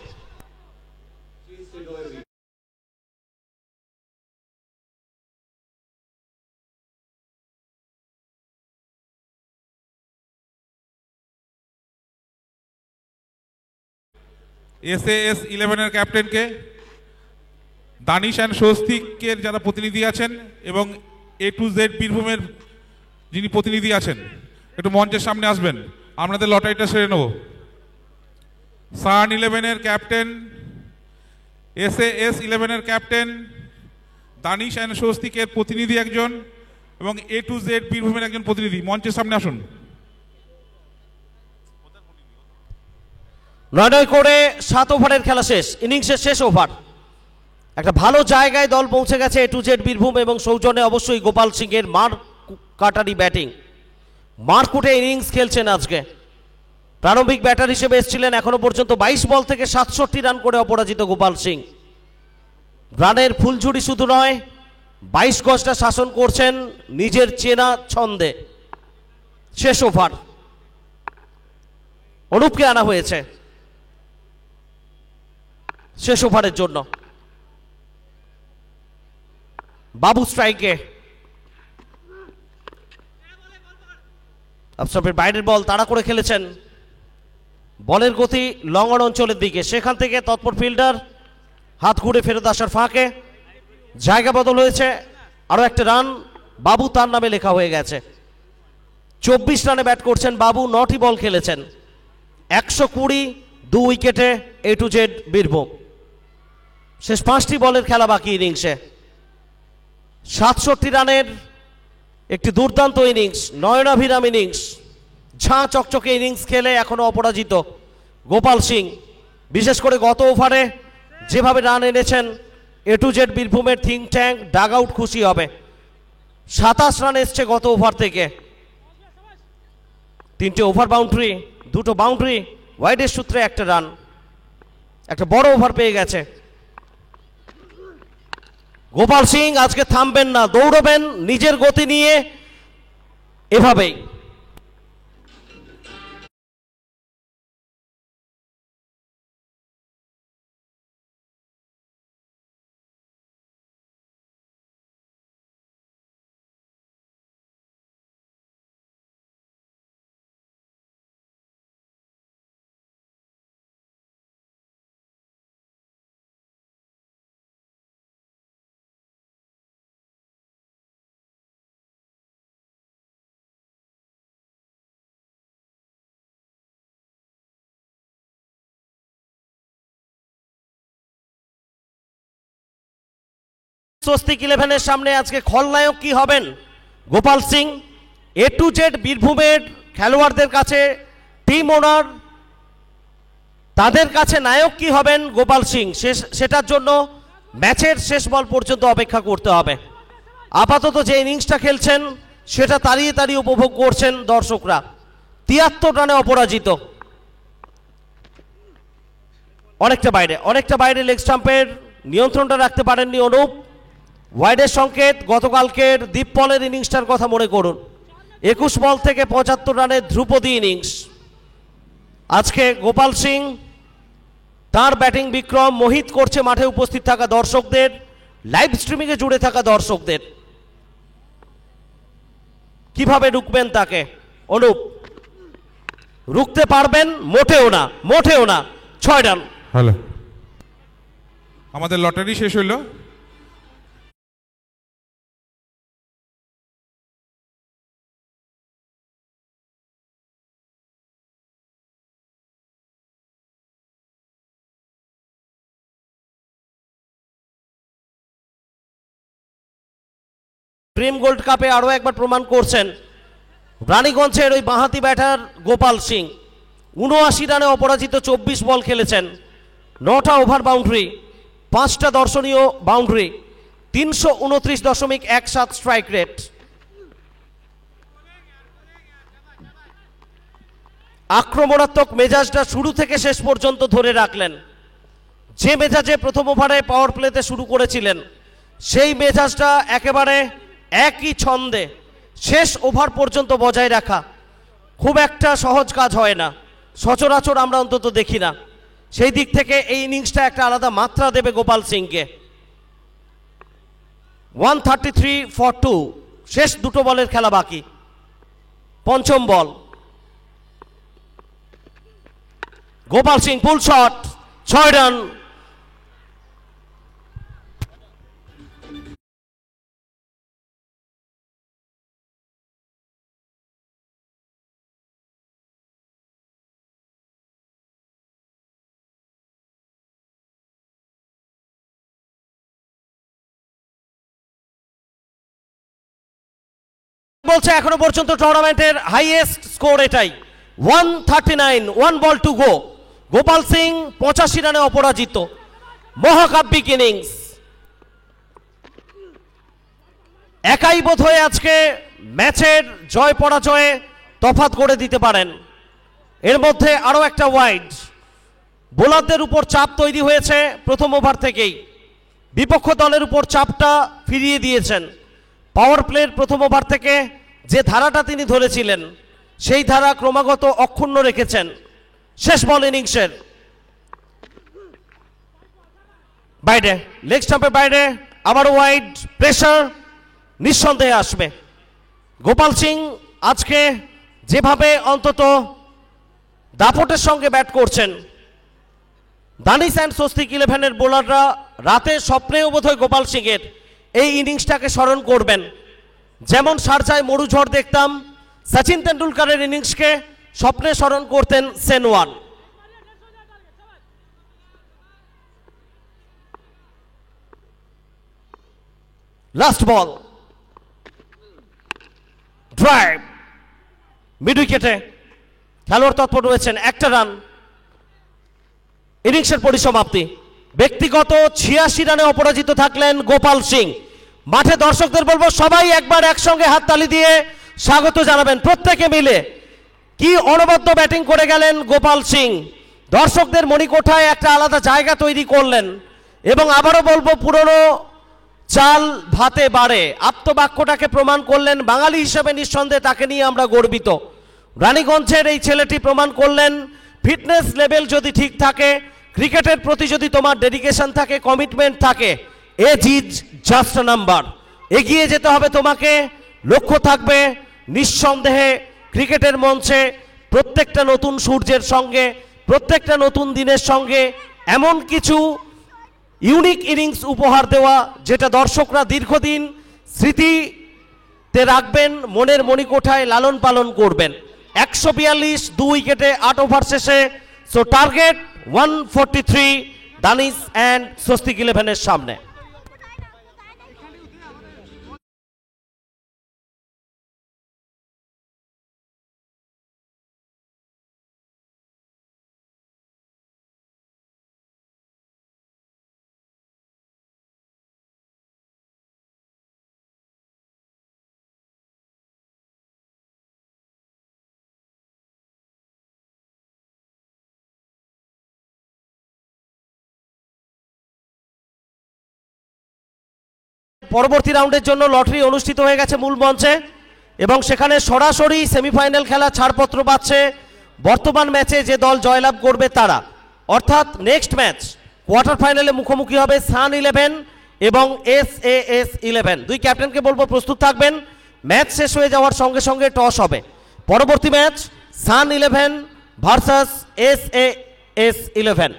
SAS 11-এর ক্যাপ্টেনকে, দানিশ অ্যান্ড স্বস্তিকের যারা প্রতিনিধি আছেন এবং A to Z বীরভূমের যিনি প্রতিনিধি আছেন একটু মঞ্চের সামনে আসবেন, আপনাদের লটারিটা সেরে নেব। সান 11-এর ক্যাপ্টেন, SAS 11-এর ক্যাপ্টেন, দানিশ অ্যান্ড স্বস্তিকের প্রতিনিধি একজন এবং A to Z বীরভূমের একজন প্রতিনিধি মঞ্চের সামনে আসুন। 9 করে 7 ওভারের খেলা শেষ, ইনিংসের শেষ ওভার। একটা ভালো জায়গায় দল পৌঁছে গেছে A to Z বীরভূম এবং সৌজন্যে অবশ্যই গোপাল সিংয়ের মার কাটারি ব্যাটিং। মারকুটে ইনিংস খেলছেন আজকে। প্রারম্ভিক ব্যাটার হিসেবে এসেছিলেন, এখনো পর্যন্ত 22 বল থেকে 67 রান করে অপরাজিত গোপাল সিং। রানের ফুলঝুরি শুধু নয়, 22 গজটা শাসন করছেন নিজের চেনা ছন্দে। শেষ ওভার, অনুপকে আনা হয়েছে শেষ ওভারের জন্য। বাবু স্ট্রাইকে, আপসাপের বাইরের বল তাড়া করে খেলেছেন। বলের গতি লং অন অঞ্চলের দিকে, সেখান থেকে তৎপর ফিল্ডার হাত ঘুরে ফেরত আসার ফাঁকে জায়গা বদল হয়েছে। আরো একটা রান বাবু তার নামে লেখা হয়ে গেছে। 24 রানে ব্যাট করছেন বাবু, 9টি বল খেলেছেন, 120, 2 উইকেটে A to Z বীরভূম। শেষ 5টি বলের খেলা বাকি ইনিংসে। 67 রানের একটি দুর্দান্ত ইনিংস, নয়নাভিরাম ইনিংস, ঝাঁ চকচকে ইনিংস খেলে এখনো অপরাজিত গোপাল সিং। বিশেষ করে গত ওভারে যেভাবে রান এনেছেন A to Z বীরভূমের থিঙ্ক ট্যাঙ্ক ডাগ আউট খুশি হবে। 27 রান এসছে গত ওভার থেকে। তিনটে ওভার বাউন্ডারি, দুটো বাউন্ডারি, ওয়াইডের সূত্রে একটা রান, একটা বড় ওভার পেয়ে গেছে। গোপাল সিং আজকে থামবেন না, দৌড়বেন নিজের গতি নিয়ে এভাবেই। স্বস্তিক ইলেভেনের সামনে আজকে খলনায়ক কি হবেন? Gopal Singh. A to Z বীরভূমের খেলোয়াড়দের কাছে, টিম ওনার, তাদের কাছে নায়ক কি হবেন গোপাল সিং, সেটার জন্য ম্যাচের শেষ বল পর্যন্ত অপেক্ষা করতে হবে। আপাতত যে ইনিংসটা খেলছেন সেটা তাড়িয়ে তাড়িয়ে উপভোগ করছেন দর্শকরা। 73 রানে অপরাজিত। অনেকটা বাইরে লেগ স্টাম্পের নিয়ন্ত্রণটা রাখতে পারেননি অনুপ। ওয়াইডের সংকেত। গতকালকের দীপ পলের ইনিংসটার কথা মনে করুন, 21 বল থেকে 75 রানের ধ্রুপদী ইনিংস। আজকে গোপাল সিং তার ব্যাটিং বিক্রম মোহিত করছে মাঠে উপস্থিত থাকা দর্শকদের, লাইভ স্ট্রিমিংয়ে জুড়ে থাকা দর্শকদের। কিভাবে রুখবেন তাকে অনুপ? রুখতে পারবেন? মোটেও না, মোটেও না। 6 রান। হ্যালো, আমাদের লটারি শেষ হইল। ড্রিম গোল্ড কাপে আরো একবার প্রমাণ করছেন রানীগঞ্জের ওই বাঁহাতি ব্যাটার গোপাল সিং। 79 রানে অপরাজিত, 24 বল খেলেছেন, 9টা ওভার বাউন্ডারি, 5টা দর্শনীয় বাউন্ডারি, 329.17 স্ট্রাইক রেট। আক্রমণাত্মক মেজাজটা শুরু থেকে শেষ পর্যন্ত ধরে রাখলেন। যে মেজাজে প্রথম ওভারে পাওয়ার প্লেতে শুরু করেছিলেন সেই মেজাজটা একেবারে একই ছন্দে শেষ ওভার পর্যন্ত বজায় রাখা খুব একটা সহজ কাজ হয় না, সচরাচর আমরা অন্তত দেখি না। সেই দিক থেকে এই ইনিংসটা একটা আলাদা মাত্রা দেবে গোপাল সিংকে। 133 for 2, শেষ দুটো বলের খেলা বাকি। পঞ্চম ball, Gopal Singh pull shot, 6 run. বলছে এখনো পর্যন্ত টুর্নামেন্টের হাইয়েস্ট স্কোর এটাই, 139, 1 ball to go. Gopal Singh 85 রানে অপরাজিত, মহাকাব্যিক ইনিংস। একাই বোধহয় আজকে ম্যাচের জয় পরাজয়ে তফাৎ করে দিতে পারেন। এর মধ্যে আরো একটা ওয়াইড, বোলারদের উপর চাপ তৈরি হয়েছে প্রথম ওভার থেকেই, বিপক্ষ দলের উপর চাপটা ফিরিয়ে দিয়েছেন। পাওয়ার প্লের প্রথম ওভার থেকে যে ধারাটা তিনি ধরেছিলেন সেই ধারা ক্রমাগত অক্ষুণ্ণ রেখেছেন। শেষ বল ইনিংসের, বাইরে, লেগ স্টাম্পের বাইরে, আবার ওয়াইড, প্রেসার নিঃসন্দেহে আসবে। গোপাল সিং আজকে যেভাবে অন্তত দাপটের সঙ্গে ব্যাট করছেন, দানিশ অ্যান্ড স্বস্তিক ইলেভেনের বোলাররা রাতে স্বপ্নেও বোধহয় গোপাল সিংয়ের এই ইনিংসটাকে স্মরণ করবেন। যেমন শারজায় মরুঝড় দেখতাম, সচিন তেন্ডুলকারের ইনিংসকে স্বপ্নে স্মরণ করতেন সেনওয়ান। লাস্ট বল, ড্রাইভ, মিড উইকেটে খেলোয়াড় তৎপর রয়েছেন, একটা রান। ইনিংসের পরিসমাপ্তি। ব্যক্তিগত 86 রানে অপরাজিত থাকলেন গোপাল সিং। মাঠে দর্শকদের বলবো সবাই একবার একসঙ্গে হাততালি দিয়ে স্বাগত জানাবেন, প্রত্যেকে মিলে। কি অনবদ্য ব্যাটিং করে গেলেন গোপাল সিং, দর্শকদের মণিকোঠায় একটা আলাদা জায়গা তৈরি করলেন। এবং আবারও বলবো, পুরনো চাল ভাতে বাড়ে আপ্তবাক্যটাকে প্রমাণ করলেন। বাঙালি হিসেবে নিঃসন্দেহে তাকে নিয়ে আমরা গর্বিত। রানীগঞ্জের এই ছেলেটি প্রমাণ করলেন, ফিটনেস লেভেল যদি ঠিক থাকে, ক্রিকেটের প্রতি যদি তোমার ডেডিকেশন থাকে, কমিটমেন্ট থাকে, age is just a number. এগিয়ে যেতে হবে তোমাকে, লক্ষ্য থাকবে নিঃসন্দেহে ক্রিকেটের মঞ্চে প্রত্যেকটা নতুন সূর্যের সঙ্গে, প্রত্যেকটা নতুন দিনের সঙ্গে এমন কিছু ইউনিক ইনিংস উপহার দেওয়া, যেটা দর্শকরা দীর্ঘদিন স্মৃতিতে রাখবেন, মনের মণিকোঠায় লালন পালন করবেন। 142, 2 উইকেটে 8 ওভার শেষে। So target 143 Danish and Swastik 11-এর সামনে। পরবর্তী রাউন্ডের জন্য লটারি অনুষ্ঠিত হয়ে গেছে মূল মঞ্চে, এবং সেখানে সরাসরি সেমিফাইনাল খেলা ছাড়পত্র পাচ্ছে বর্তমান ম্যাচে যে দল জয়লাভ করবে তারা। অর্থাৎ নেক্সট ম্যাচ কোয়ার্টার ফাইনালে মুখোমুখি হবে সান 11 এবং SAS 11। দুই ক্যাপ্টেনকে বলবো প্রস্তুত থাকবেন। ম্যাচ শেষ হয়ে যাওয়ার সঙ্গে সঙ্গে টস হবে। পরবর্তী ম্যাচ সান 11 ভার্সাস SAS 11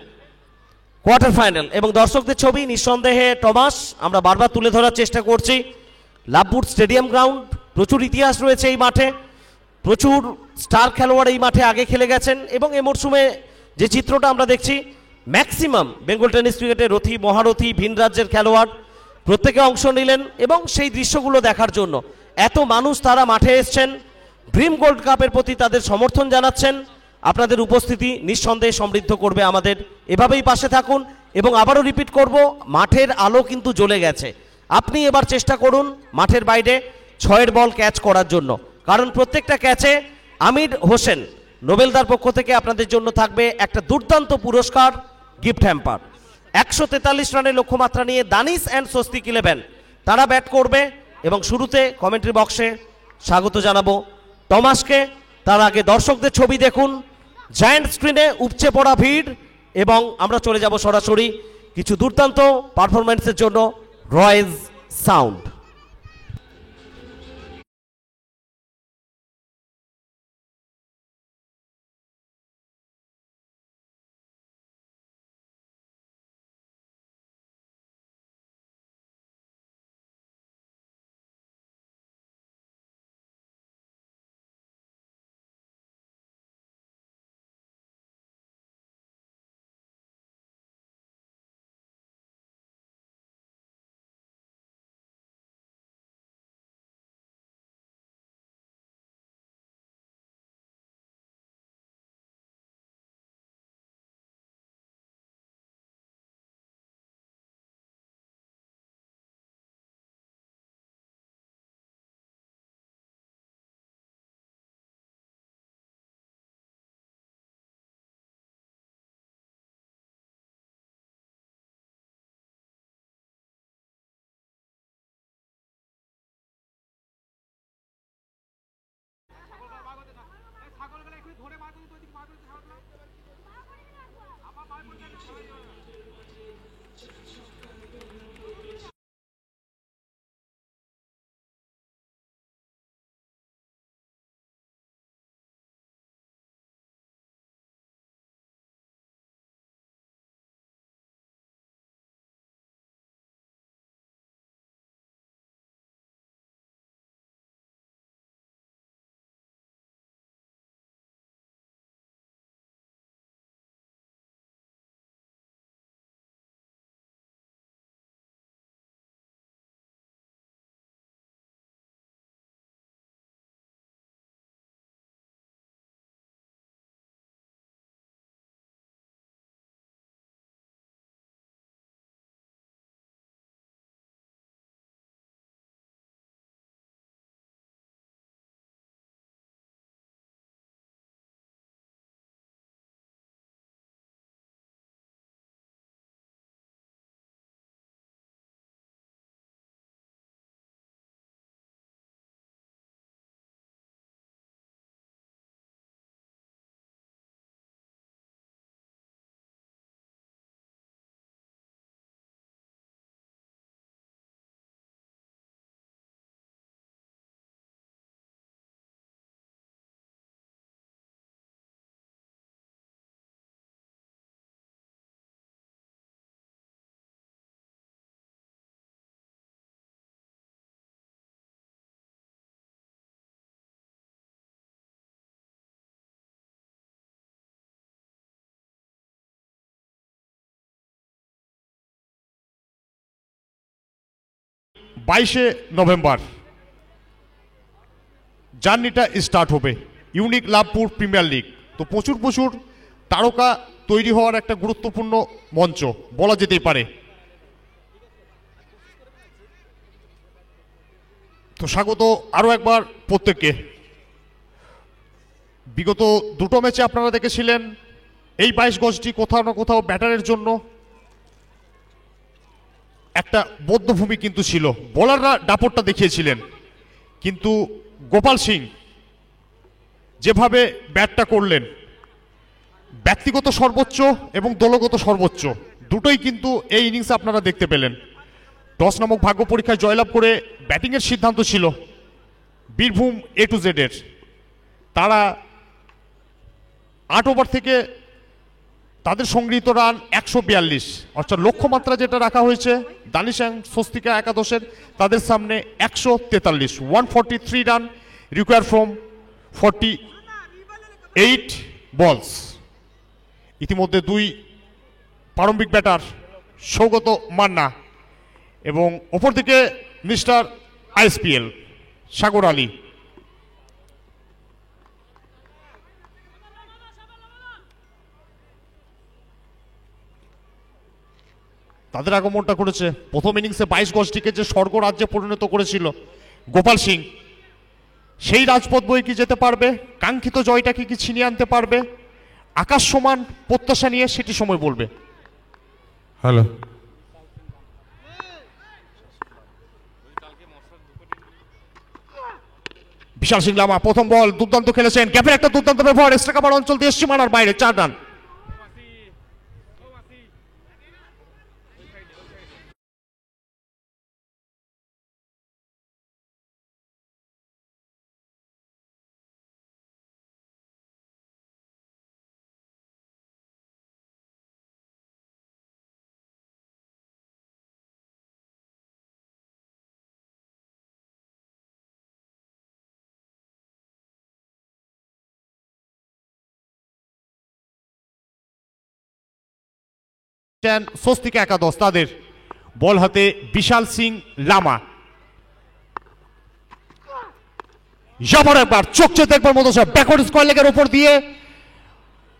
কোয়ার্টার ফাইনাল। এবং দর্শকদের ছবি নিঃসন্দেহে টমাস আমরা বারবার তুলে ধরার চেষ্টা করছি। লাভপুর স্টেডিয়াম গ্রাউন্ড, প্রচুর ইতিহাস রয়েছে এই মাঠে, প্রচুর স্টার খেলোয়াড় এই মাঠে আগে খেলে গেছেন। এবং এ মরশুমে যে চিত্রটা আমরা দেখছি, ম্যাক্সিমাম বেঙ্গল টেনিস ক্রিকেটের রথী মহারথী ভিন রাজ্যের খেলোয়াড় প্রত্যেকে অংশ নিলেন। এবং সেই দৃশ্যগুলো দেখার জন্য এত মানুষ তারা মাঠে এসছেন, ড্রিম গোল্ড কাপের প্রতি তাদের সমর্থন জানাচ্ছেন। আপনাদের উপস্থিতি নিঃসন্দেহে সমৃদ্ধ করবে আমাদের। এভাবেই পাশে থাকুন। এবং আবারও রিপিট করব, মাঠের আলো কিন্তু জ্বলে গেছে। আপনি এবার চেষ্টা করুন মাঠের বাইরে 6 বল ক্যাচ করার জন্য, কারণ প্রত্যেকটা ক্যাচে আমির হোসেন নোবেলদার পক্ষ থেকে আপনাদের জন্য থাকবে একটা দুর্দান্ত পুরস্কার, গিফট হ্যাম্পার। 143 রানের লক্ষ্যমাত্রা নিয়ে দানিশ অ্যান্ড স্বস্তিক 11 তারা ব্যাট করবে। এবং শুরুতে কমেন্ট্রি বক্সে স্বাগত জানাবো টমাসকে। তার আগে দর্শকদের ছবি দেখুন, জায়ান্ট স্ক্রিনে উপচে পড়া ভিড়। এবং আমরা চলে যাব সরাসরি কিছু দুর্দান্ত পারফরম্যান্সের জন্য রয়েজ সাউন্ড। 22 নভেম্বর জার্নিটা স্টার্ট হবে ইউনিক লাভপুর প্রিমিয়ার লিগ। তো প্রচুর প্রচুর তারকা তৈরি হওয়ার একটা গুরুত্বপূর্ণ মঞ্চ বলা যেতেই পারে। তো স্বাগত আরও একবার প্রত্যেককে। বিগত দুটো ম্যাচে আপনারা দেখেছিলেন এই 22 গজটি কোথাও না কোথাও ব্যাটারের জন্য একটা বদ্ধভূমি কিন্তু ছিল, বোলাররা দাপটটা দেখিয়েছিলেন, কিন্তু গোপাল সিং যেভাবে ব্যাটটা করলেন, ব্যক্তিগত সর্বোচ্চ এবং দলগত সর্বোচ্চ দুটোই কিন্তু এই ইনিংসে আপনারা দেখতে পেলেন। টস নামক ভাগ্য পরীক্ষায় জয়লাভ করে ব্যাটিংয়ের সিদ্ধান্ত ছিল বীরভূম A to Z এর। তারা 8 ওভার থেকে তাদের সংগৃহীত রান 142, অর্থাৎ লক্ষ্যমাত্রা যেটা রাখা হয়েছে দানিশ অ্যান্ড স্বস্তিকা একাদশের তাদের সামনে 143, 143 রান রিকোয়ার ফ্রম 48 বলস। ইতিমধ্যে দুই প্রারম্ভিক ব্যাটার সৌগত মান্না এবং অপরদিকে মিস্টার ISPL সাগর আলী। তাদের আগমনটা করেছে প্রথম ইনিংসে 22 গজটিকে যে স্বর্গরাজ্যে পরিণত করেছিল গোপাল সিং, সেই রাজপথ বয়ে কি যেতে পারবে? কাঙ্ক্ষিত জয়টাকে কি ছিনিয়ে আনতে পারবে? আকাশ সমান প্রত্যাশা নিয়ে সেটি সময় বলবে। হ্যালো, বিশাল সিং লামা প্রথম বল দুর্দান্ত খেলেছেন, গ্যাপের একটা দুর্দান্ত ব্যবহার, এক্সট্রা কাভার অঞ্চল দিয়ে সীমানার বাইরে 4 রান। স্বস্তিকা একাদশ তাদের বল হাতে বিশাল সিং লামা। যাবার একবার চোখ চেয়ে দেখবার মতো ব্যাকওয়ার্ড স্কোয়ার লেগের উপর দিয়ে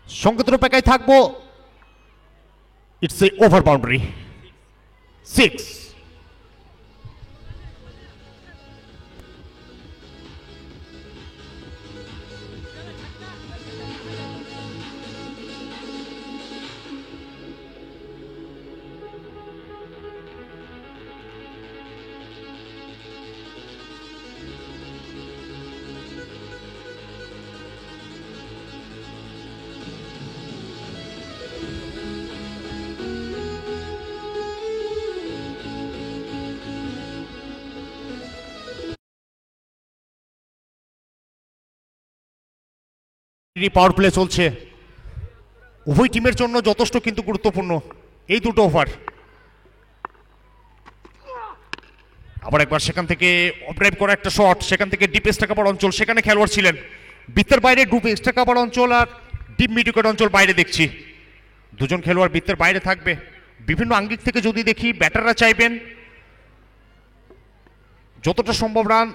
সংকেতের অপেক্ষায় থাকবো। It's a over boundary 6। Power play চলছে উভয় টিমের জন্য যথেষ্ট কিন্তু গুরুত্বপূর্ণ এই দুটো ওভার। আবার একবার সেখান থেকে অফড্রাইভ করা একটা শট, সেখান থেকে ডিপ এক্সট্রা কাভার অঞ্চল, সেখানে খেলোয়াড় ছিলেন বৃত্তের বাইরে, ডিপ এক্সট্রা কাভার অঞ্চল আর ডিপ মিডিকেট অঞ্চল বাইরে দেখছি। দুজন খেলোয়াড় বৃত্তের বাইরে থাকবে। বিভিন্ন আঙ্গিক থেকে যদি দেখি ব্যাটাররা চাইবেন যতটা সম্ভব রান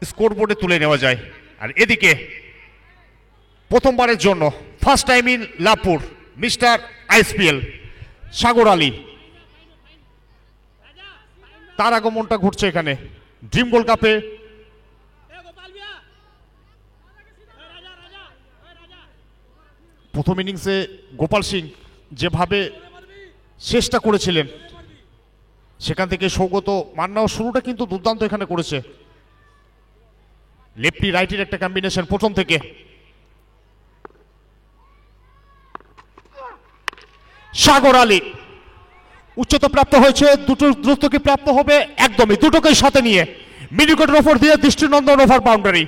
স্কোর বোর্ডে তুলে নেওয়া যায়। আর এদিকে প্রথমবারের জন্য first time in Labhpur mister ISPL সাগর আলী, তার আগমনটা ঘটছে এখানে ড্রিম গোল্ড কাপে। প্রথম ইনিংসে গোপাল সিং যেভাবে শেষটা করেছিলেন, সেখান থেকে সৌগত মান্নাও শুরুটা কিন্তু দুর্দান্ত এখানে করেছে। লেফটি রাইটের একটা কম্বিনেশন প্রথম থেকে। সাগর আলী উচ্চতা প্রাপ্ত হয়েছে, দুটো দ্রুত কি প্রাপ্ত হবে? একদমই, দুটোকেই সাথে নিয়ে মিডিকেটের ওপর দিয়ে দৃষ্টিনন্দন ওভার বাউন্ডারি।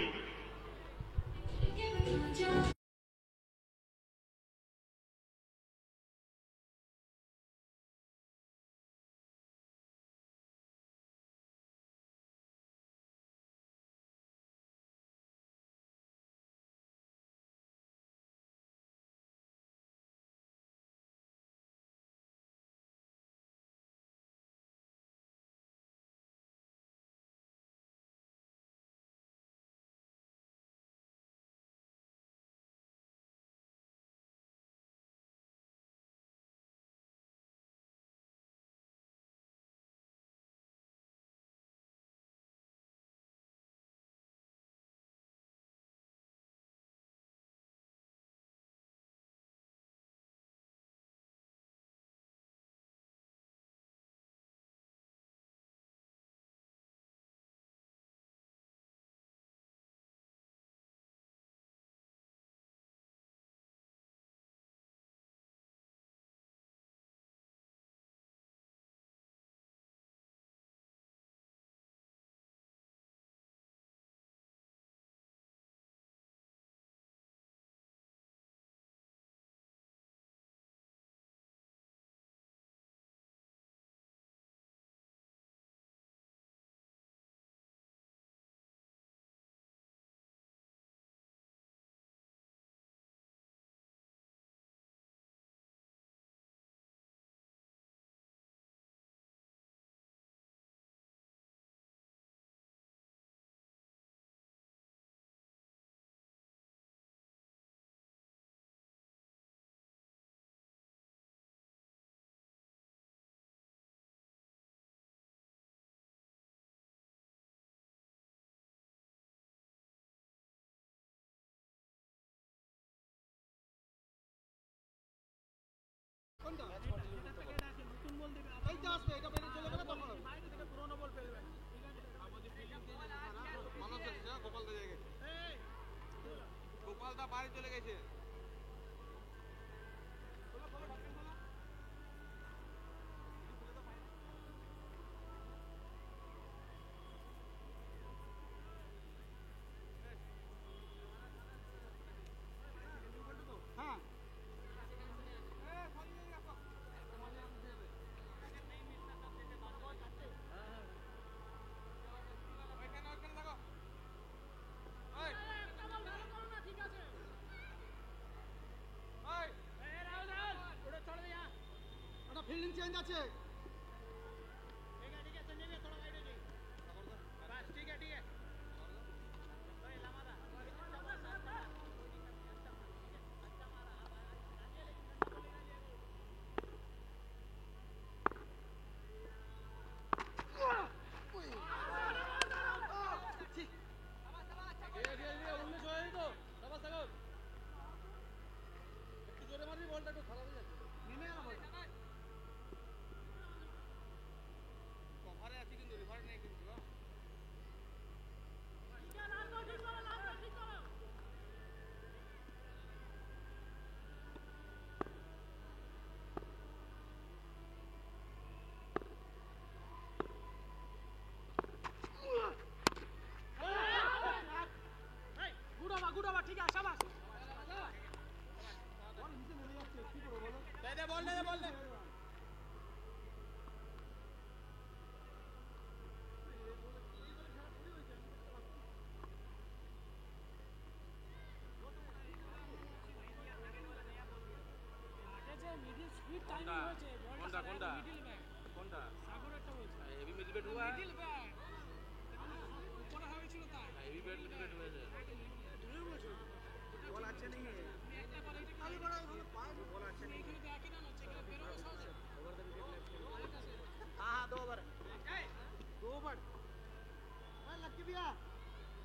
ফিল্ডিং চেঞ্জ আছে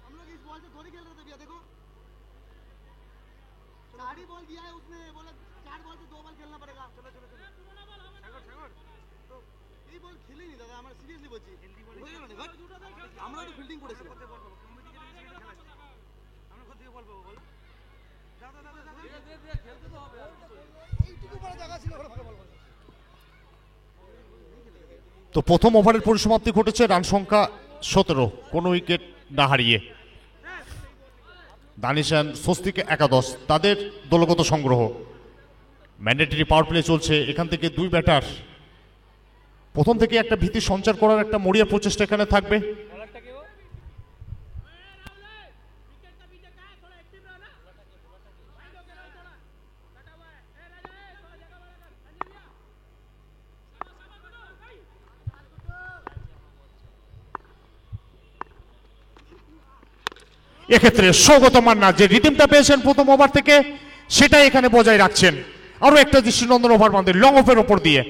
हम लोग इस बॉल से थोड़ी खेल रहे थे भैया देखो 4 ही बॉल दिया है उसने बोला 4 बॉल से 2 बॉल खेलना पड़ेगा चलो चलो चलो तो এই বল খেলেই নি দাদা আমরা সিরিয়াসলি বলছি আমরা একটু ফিল্ডিং করেছিলাম আমরা কোথা থেকে বল পাবো বল দাদা দাদা দাদা খেলতে তো হবে এইটুকু বড় জায়গা ছিল ওখানে ভালো বল তো প্রথম ওভারের পরিসমাপ্তি ঘটেছে, রান সংখ্যা 17, কোনো উইকেট না হারিয়ে। দানিশ অ্যান্ড স্বস্তিক একাদশ, তাদের দলগত সংগ্রহ। ম্যান্ডেটরি পাওয়ার প্লে চলছে, এখান থেকে দুই ব্যাটার প্রথম থেকে একটা ভীতি সঞ্চার করার একটা মরিয়া প্রচেষ্টা এখানে থাকবে। এক্ষেত্রে সৌগত মান্না যে রিদিমটা পেয়েছেন প্রথম ওভার থেকে সেটাই এখানে বজায় রাখছেন। আরো একটা দৃষ্টিনন্দন ওভার বাঁধে লং অফের ওপর দিয়ে।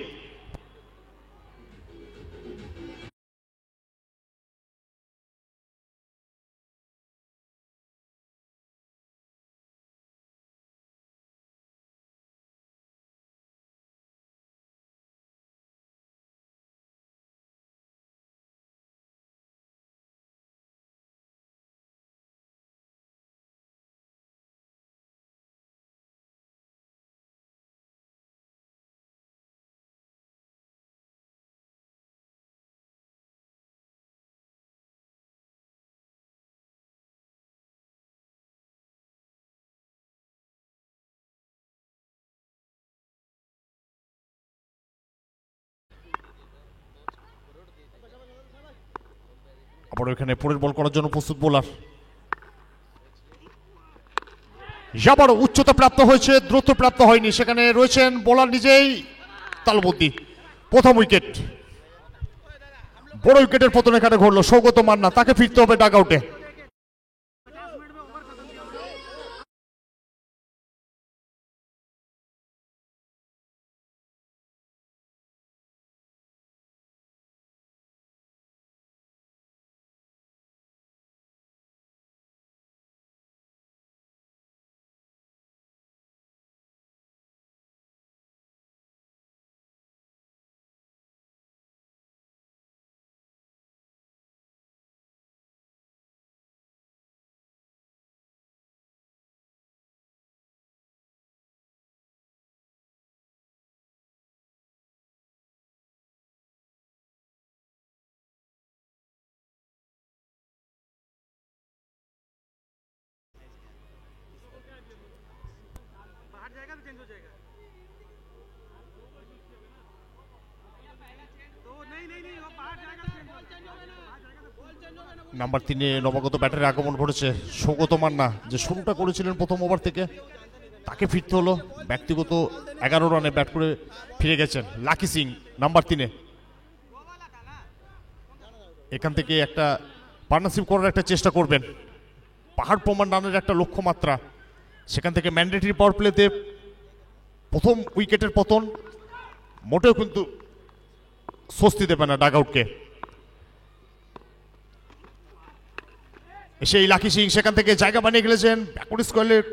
আবার এখানে পরের বল করার জন্য প্রস্তুত বোলার। আবার উচ্চতা প্রাপ্ত হয়েছে, দ্রুত প্রাপ্ত হয়নি, সেখানে রয়েছেন বোলার নিজেই তালবন্দি। প্রথম উইকেট, বড় উইকেটের পতন এখানে ঘটলো। সৌগত মান্না, তাকে ফিরতে হবে ডাগ আউটে। নাম্বার 3-এ নবাগত ব্যাটারের আগমন ঘটেছে সৌগত মান্না, যে শুরুটা করেছিলেন প্রথম ওভার থেকে, তাকে ফিরতে হলো। ব্যক্তিগত 11 রানে ব্যাট করে ফিরে গেছেন লাকি সিং নাম্বার 3-এ। এখান থেকে একটা পার্টনারশিপ করার একটা চেষ্টা করবেন। পাহাড় প্রমাণ রানের একটা লক্ষ্যমাত্রা, সেখান থেকে ম্যান্ডেটরি পাওয়ার প্লেতে প্রথম উইকেটের পতন মোটেও কিন্তু স্বস্তি দেবে না ডাগ আউটকে। সেই লাকি সিং সেখান থেকে জায়গা বানিয়ে গেলেছেন ব্যাকওয়ার্ড স্কোয়ারের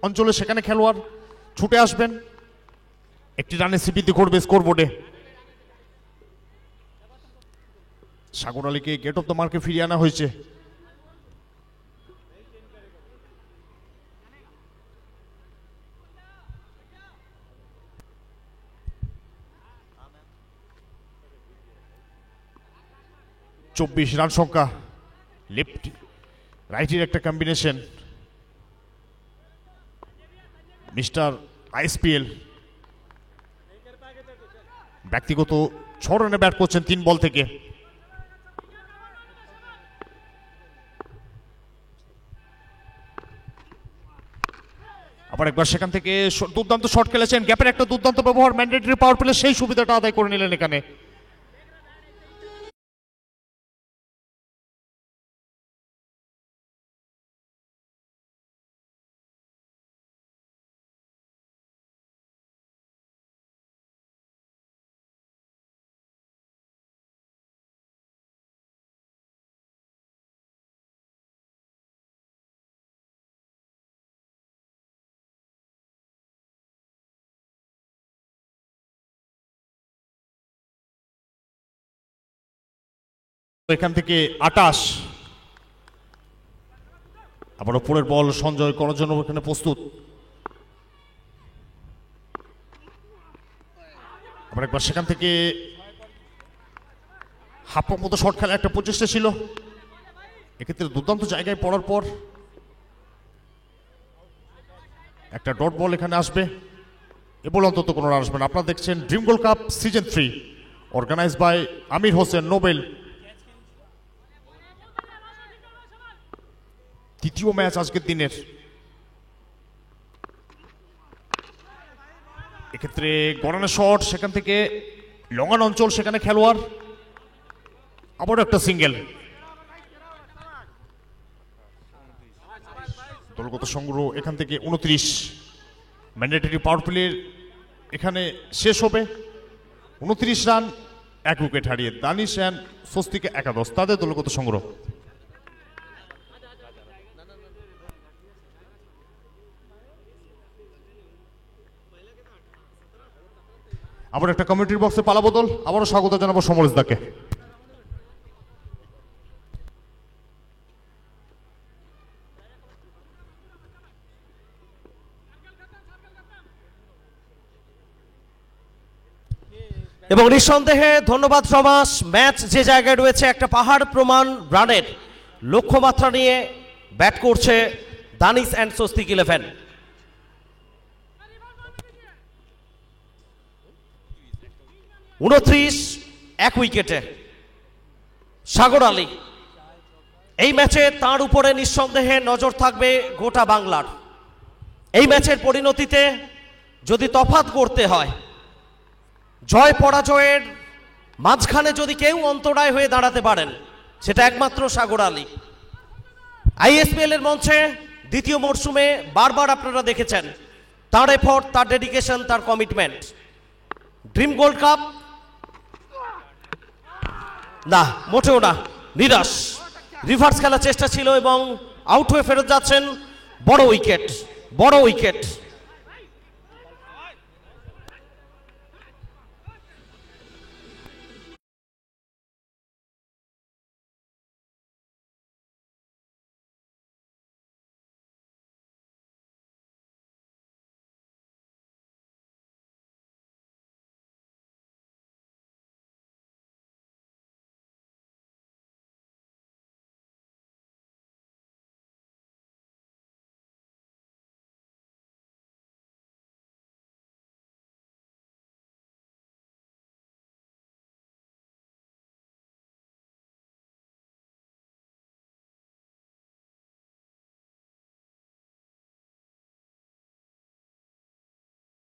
অঞ্চলে, সেখানে খেলোয়াড় ছুটে আসবেন, একটি রানে স্বীকৃতি করবে স্কোরবোর্ডে। সাগর আলীকে গেট অফ দ্য মার্কে ফিরিয়ে আনা হয়েছে। চব্বিশ রান সংখ্যা, লেফট রাইটের একটা কম্বিনেশন। মিস্টার আইএসপিএল ব্যক্তিগত 6 রানে ব্যাট করছেন 3 বল থেকে। আবার একবার সেখান থেকে দুর্দান্ত শট খেলেছেন, গ্যাপের একটা দুর্দান্ত ব্যবহার, ম্যান্ডেটরি পাওয়ার প্লে সেই সুবিধাটা আদায় করে নিলেন এখানে। এখান থেকে 28, আবার ওপরের বল সঞ্জয় করার জন্য এখানে প্রস্তুত। আবার একবার সেখান থেকে হাফের মতো শট খেলার একটা প্রচেষ্টা ছিল, এক্ষেত্রে দুর্দান্ত জায়গায় পড়ার পর একটা ডট বল এখানে আসবে, এ বল অন্তত কোনো রান আসবে না। আপনারা দেখছেন dream gold cup season 3 organise by Amir Hossain Nobel. তৃতীয় ম্যাচ আজকের দিনের, এক্ষেত্রে গড়ানোর শট, সেখান থেকে লঙ্গান অঞ্চল, সেখানে খেলোয়াড়, আবারও একটা সিঙ্গেল। দলগত সংগ্রহ এখান থেকে 29, ম্যান্ডেটরি পাওয়ার প্লের এখানে শেষ হবে। 29 রান 1 উইকেট হারিয়ে দানিশ অ্যান্ড স্বস্তিকে একাদশ তাদের দলগত সংগ্রহ। আবার একটা কমিউনিটির বক্সে পালা বদল, আবারও স্বাগত জানাবো সমরেশ দাকে। এবং নিঃসন্দেহে ধন্যবাদ সমাস। ম্যাচ যে জায়গায় রয়েছে একটা পাহাড় প্রমাণ রানের লক্ষ্যমাত্রা নিয়ে ব্যাট করছে দানিশ অ্যান্ড স্বস্তিক 11। উনত্রিশ 1 উইকেটে সাগর আলী। এই ম্যাচে তার উপরে নিঃসন্দেহে নজর থাকবে গোটা বাংলার। এই ম্যাচের পরিণতিতে যদি তফাৎ করতে হয়, জয় পরাজয়ের মাঝখানে যদি কেউ অন্তরায় হয়ে দাঁড়াতে পারেন, সেটা একমাত্র সাগর আলী। আইএসপিএল এর মঞ্চে দ্বিতীয় মরশুমে বারবার আপনারা দেখেছেন তার এফোর্ট, তার ডেডিকেশন, তার কমিটমেন্ট। ড্রিম গোল্ড কাপ না, মোটেও না, নিরাশ। রিভার্স খেলার চেষ্টা ছিল এবং আউট হয়ে ফেরত যাচ্ছেন। বড় উইকেট, বড় উইকেট।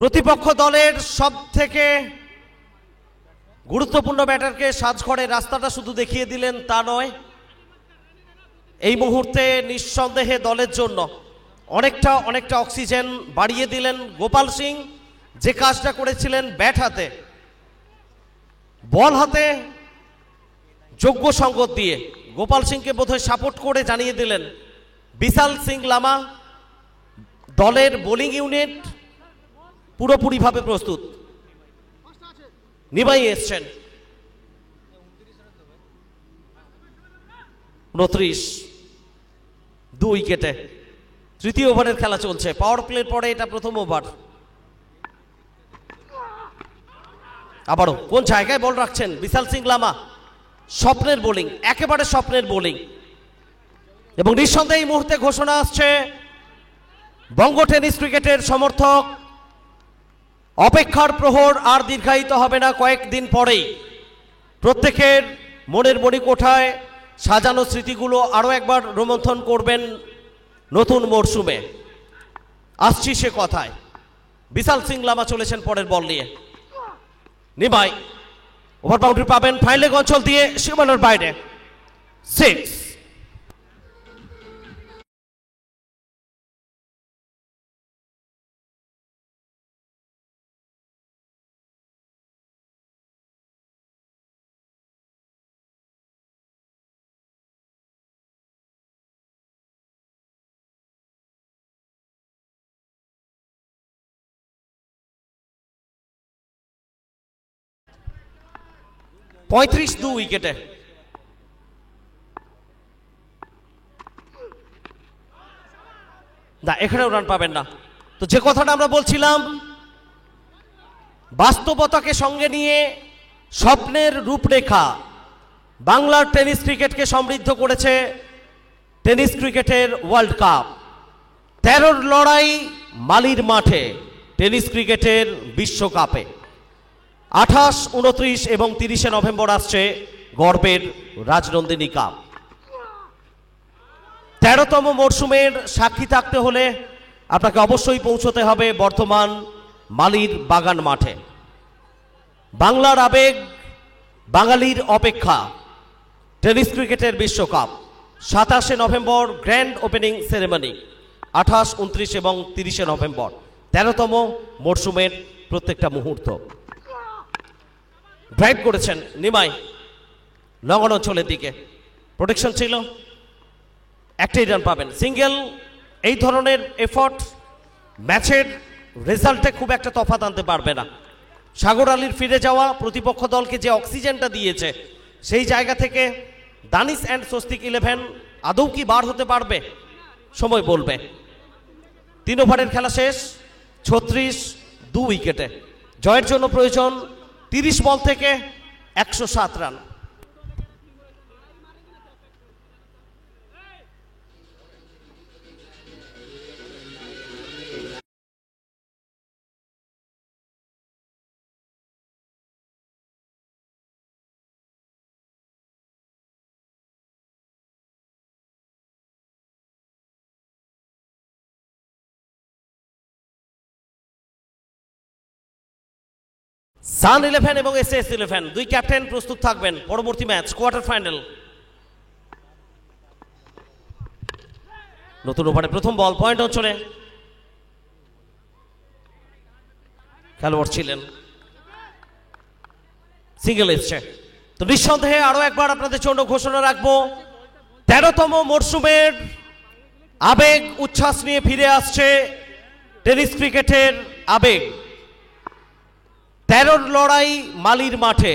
প্রতিপক্ষ দলের সব থেকে গুরুত্বপূর্ণ ব্যাটারকে সাজঘরে রাস্তাটা শুধু দেখিয়ে দিলেন তা নয়, এই মুহূর্তে নিঃসন্দেহে দলের জন্য অনেকটা অক্সিজেন বাড়িয়ে দিলেন গোপাল সিং, যে কাজটা করেছিলেন ব্যাট হাতে, বল হাতে যোগ্য সঙ্গত দিয়ে গোপাল সিংকে বোধহয় সাপোর্ট করে জানিয়ে দিলেন বিশাল সিং লামা দলের বোলিং ইউনিট পুরোপুরিভাবে প্রস্তুত। নিমাই এসছেন 29, 2 উইকেটে। তৃতীয় ওভারের খেলা চলছে, পাওয়ার প্লের পরে এটা প্রথম ওভার। আবারও কোন জায়গায় বল রাখছেন বিশাল সিং লামা, স্বপ্নের বোলিং, একেবারে স্বপ্নের বোলিং। এবং নিঃসন্দেহে এই মুহূর্তে ঘোষণা আসছে বঙ্গ টেনিস ক্রিকেটের সমর্থক, অপেক্ষার প্রহর আর দীর্ঘায়িত হবে না, কয়েকদিন পরেই প্রত্যেকের মনের মণিকোঠায় সাজানো স্মৃতিগুলো আরও একবার রোমন্থন করবেন নতুন মরশুমে। আসছি সে কথায়, বিশাল সিং লামা চলেছেন পরের বল নিয়ে। নিমাই ওভার বাউন্ডারি পাবেন, ফাইন লেগ অঞ্চল দিয়ে সীমানার বাইরে, 6। পঁয়ত্রিশ 2 উইকেটে। না, এখানেও রান পাবেন না। তো যে কথাটা আমরা বলছিলাম, বাস্তবতাকে সঙ্গে নিয়ে স্বপ্নের রূপরেখা বাংলার টেনিস ক্রিকেটকে সমৃদ্ধ করেছে টেনিস ক্রিকেটের ওয়ার্ল্ড কাপ। 13 লড়াই মালির মাঠে টেনিস ক্রিকেটের বিশ্বকাপে 28, 29 এবং 30 নভেম্বর আসছে গর্বের রাজনন্দিনী কাপ। 13তম মরশুমের সাক্ষী থাকতে হলে আপনাকে অবশ্যই পৌঁছতে হবে বর্তমান মালির বাগান মাঠে। বাংলার আবেগ, বাঙালির অপেক্ষা, টেনিস ক্রিকেটের বিশ্বকাপ। 27 নভেম্বর গ্র্যান্ড ওপেনিং সেরেমনি, 28, 29 এবং 30 নভেম্বর 13তম মরশুমের প্রত্যেকটা মুহূর্ত। ড্রাইভ করেছেন নিমাই লঙ্ঘন অঞ্চলের দিকে, প্রোটেকশন ছিল, একটাই রান পাবেন, সিঙ্গেল। এই ধরনের এফর্ট ম্যাচের রেজাল্টে খুব একটা তফাৎ আনতে পারবে না। সাগর আলীর ফিরে যাওয়া প্রতিপক্ষ দলকে যে অক্সিজেনটা দিয়েছে, সেই জায়গা থেকে দানিশ অ্যান্ড স্বস্তিক 11 আদৌ কি বার হতে পারবে, সময় বলবে। 3 ওভারের খেলা শেষ, 36, 2 উইকেটে। জয়ের জন্য প্রয়োজন 30 বল থেকে 107 রান। সান 11 এবং SS 11 দুই ক্যাপ্টেন প্রস্তুত থাকবেন পরবর্তী ম্যাচ কোয়ার্টার ফাইনাল। নতুন ওভারে প্রথম বল, পয়েন্ট অঞ্চলে খেলোয়াড় ছিলেন, সিঙ্গেল এসছে। তো নিঃসন্দেহে আরো একবার আপনাদের জন্য ঘোষণা রাখবো, 13তম মরশুমের আবেগ উচ্ছ্বাস নিয়ে ফিরে আসছে টেনিস ক্রিকেটের আবেগ। 13 লড়াই মালির মাঠে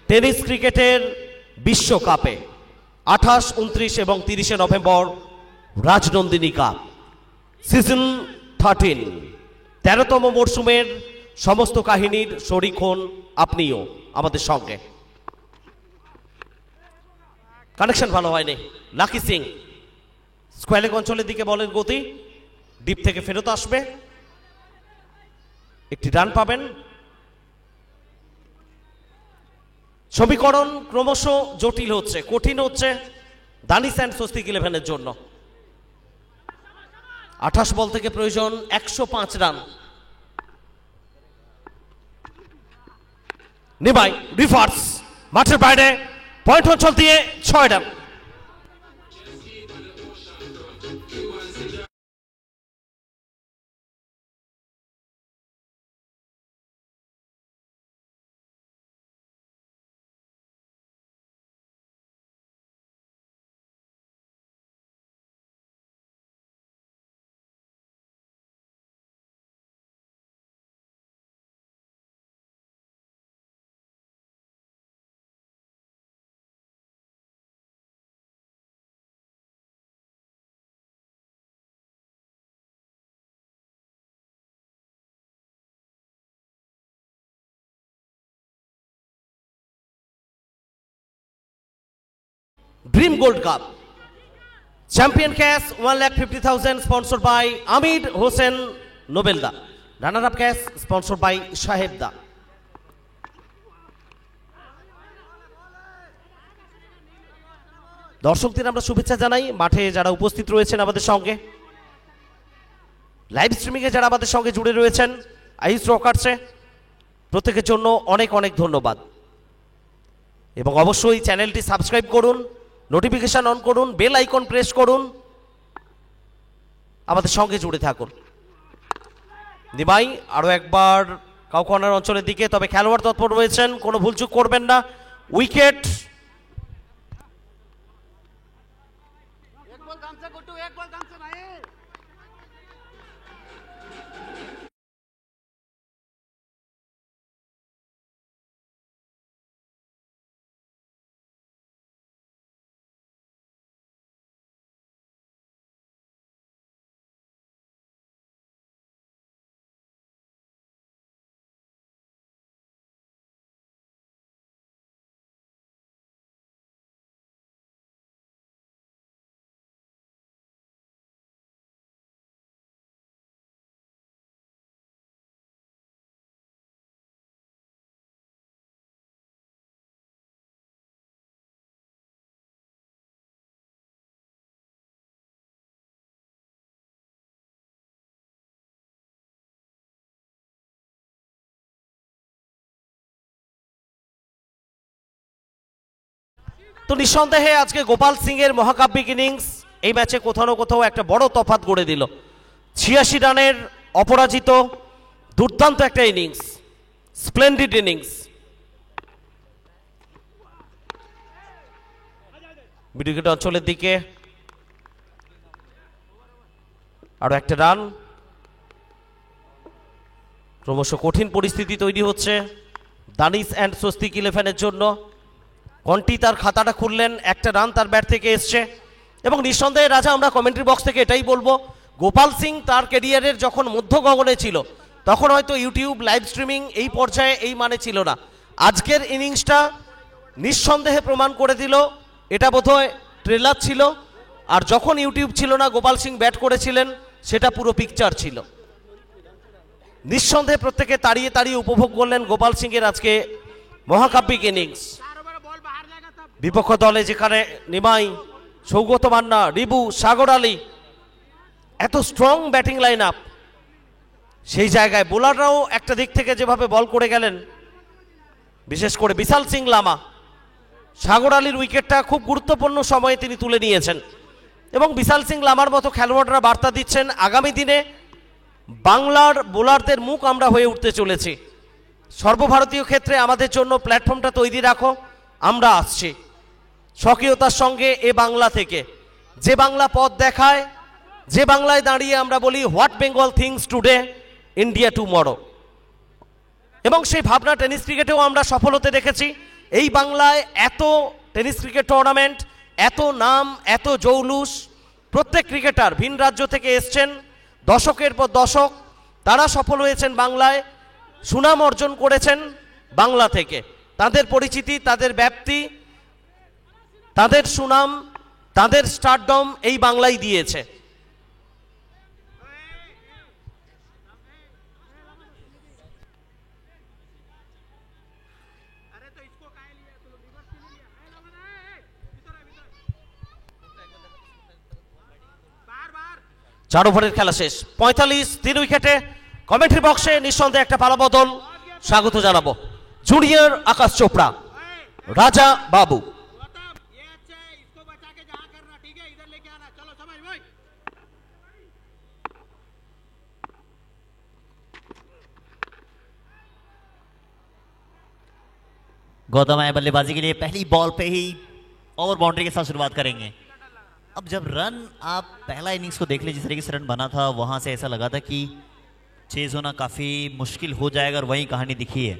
টেনিস ক্রিকেটের বিশ্বকাপে 28, 29 এবং 30 নভেম্বর রাজনন্দিনী কাপ সিজন 13। 13তম মরশুমের সমস্ত কাহিনীর শরিক হন আপনিও আমাদের সঙ্গে। কানেকশন ভালো হয়নি, লাকি সিং স্কোয়ার লেগ অঞ্চলের দিকে বলের গতি, ডিপ থেকে ফেরত আসবে, একটি রান পাবেন। সমীকরণ ক্রমশ জটিল হচ্ছে, কঠিন হচ্ছে দানিশ অ্যান্ড স্বস্তিক 11-এর জন্য। 28 বল থেকে প্রয়োজন 105 রান। নিমাই রিভার্স মাঠের বাইরে পয়েন্ট অঞ্চল দিয়ে 6 run. Dream gold cup champion cash 1,50,000 sponsored by Amir Hossain নোবেলদা। Runner up cash sponsored by সাহেবদা। দর্শকদের আমরা শুভেচ্ছা জানাই, মাঠে যারা উপস্থিত রয়েছেন আমাদের সঙ্গে, লাইভ স্ট্রিমিংয়ে যারা আমাদের সঙ্গে জুড়ে রয়েছেন আইস রকার্সে, প্রত্যেকের জন্য অনেক অনেক ধন্যবাদ। এবং অবশ্যই চ্যানেলটি সাবস্ক্রাইব করুন, নোটিফিকেশন অন করুন, বেল আইকন প্রেস করুন, আমাদের সঙ্গে জুড়ে থাকুন। নিমাই আরও একবার কাউ কর্নার অঞ্চলের দিকে, তবে খেলোয়াড় তৎপর রয়েছেন, কোনো ভুলচুক করবেন না। উইকেট एक बॉल काम से गुड्डू, एक बॉल काम से भाई। তো নিঃসন্দেহে আজকে গোপাল সিং এর মহাকাব্যিক ইনিংস এই ম্যাচে কোথাও না কোথাও একটা বড় তফাৎ গড়ে দিল। 86 রানের অপরাজিত দুর্দান্ত একটা ইনিংস, স্প্লেন্ডিড ইনিংস। মিডউইকেট অঞ্চলের দিকে আরো একটা রান, ক্রমশ কঠিন পরিস্থিতি তৈরি হচ্ছে দানিশ অ্যান্ড স্বস্তিক ইলেভেনের জন্য। কন্টি তার খাতাটা খুললেন, একটা রান তার ব্যাট থেকে এসছে। এবং নিঃসন্দেহে রাজা, আমরা কমেন্ট্রি বক্স থেকে এটাই বলবো, গোপাল সিং তার ক্যারিয়ারের যখন মধ্য গগনে ছিল তখন হয়তো ইউটিউব লাইভ স্ট্রিমিং এই পর্যায়ে এই মানে ছিল না। আজকের ইনিংসটা নিঃসন্দেহে প্রমাণ করে দিল এটা বোধহয় ট্রেলার ছিল, আর যখন ইউটিউব ছিল না গোপাল সিং ব্যাট করেছিলেন সেটা পুরো পিকচার ছিল। নিঃসন্দেহে প্রত্যেকে তাড়িয়ে তাড়িয়ে উপভোগ করলেন গোপাল সিং এর আজকে মহাকাব্যিক ইনিংস। বিপক্ষ দলে যেখানে নিমাই, সৌগত মান্না, রিবু, সাগর আলী, এত স্ট্রং ব্যাটিং লাইন আপ, সেই জায়গায় বোলাররাও একটা দিক থেকে যেভাবে বল করে গেলেন, বিশেষ করে বিশাল সিং লামা, সাগর আলীর উইকেটটা খুব গুরুত্বপূর্ণ সময়ে তিনি তুলে নিয়েছেন। এবং বিশাল সিং লামার মতো খেলোয়াড়রা বার্তা দিচ্ছেন আগামী দিনে বাংলার বোলারদের মুখ আমরা হয়ে উঠতে চলেছি। সর্বভারতীয় ক্ষেত্রে আমাদের জন্য প্ল্যাটফর্মটা তৈরি রাখো, আমরা আসছি স্বকীয়তার সঙ্গে এ বাংলা থেকে, যে বাংলা পথ দেখায়, যে বাংলায় দাঁড়িয়ে আমরা বলি what Bengal things today, India tomorrow. এবং সেই ভাবনা টেনিস ক্রিকেটেও আমরা সফল হতে দেখেছি। এই বাংলায় এত টেনিস ক্রিকেট টুর্নামেন্ট, এত নাম, এত জৌলুস, প্রত্যেক ক্রিকেটার ভিন রাজ্য থেকে এসছেন, দশকের পর দশক তারা সফল হয়েছেন বাংলায়, সুনাম অর্জন করেছেন বাংলা থেকে। তাদের পরিচিতি, তাদের ব্যাপ্তি, তাদের সুনাম, তাদের স্টারডম এই বাংলাই দিয়েছে। চার ওভারের খেলা শেষ, 45, 3 উইকেটে। কমেন্ট্রি বক্সে নিঃসন্দেহে একটা পালা বদল স্বাগত জানাবো। জুনিয়র আকাশ চোপড়া, রাজা বাবু। गौतम ये अच्छा है, इसको बचा के जहाँ करना, ठीक है, इधर लेके आना, चलो समझ भाई। गौतम आए बल्लेबाजी के लिए, पहली बॉल पे ही ओवर बाउंड्री के साथ शुरुआत करेंगे। अब जब रन आप पहला इनिंग्स को देख ले, जिस तरीके से रन बना था, वहां से ऐसा लगा था कि चेज होना काफी मुश्किल हो जाएगा, और वही कहानी दिखी है।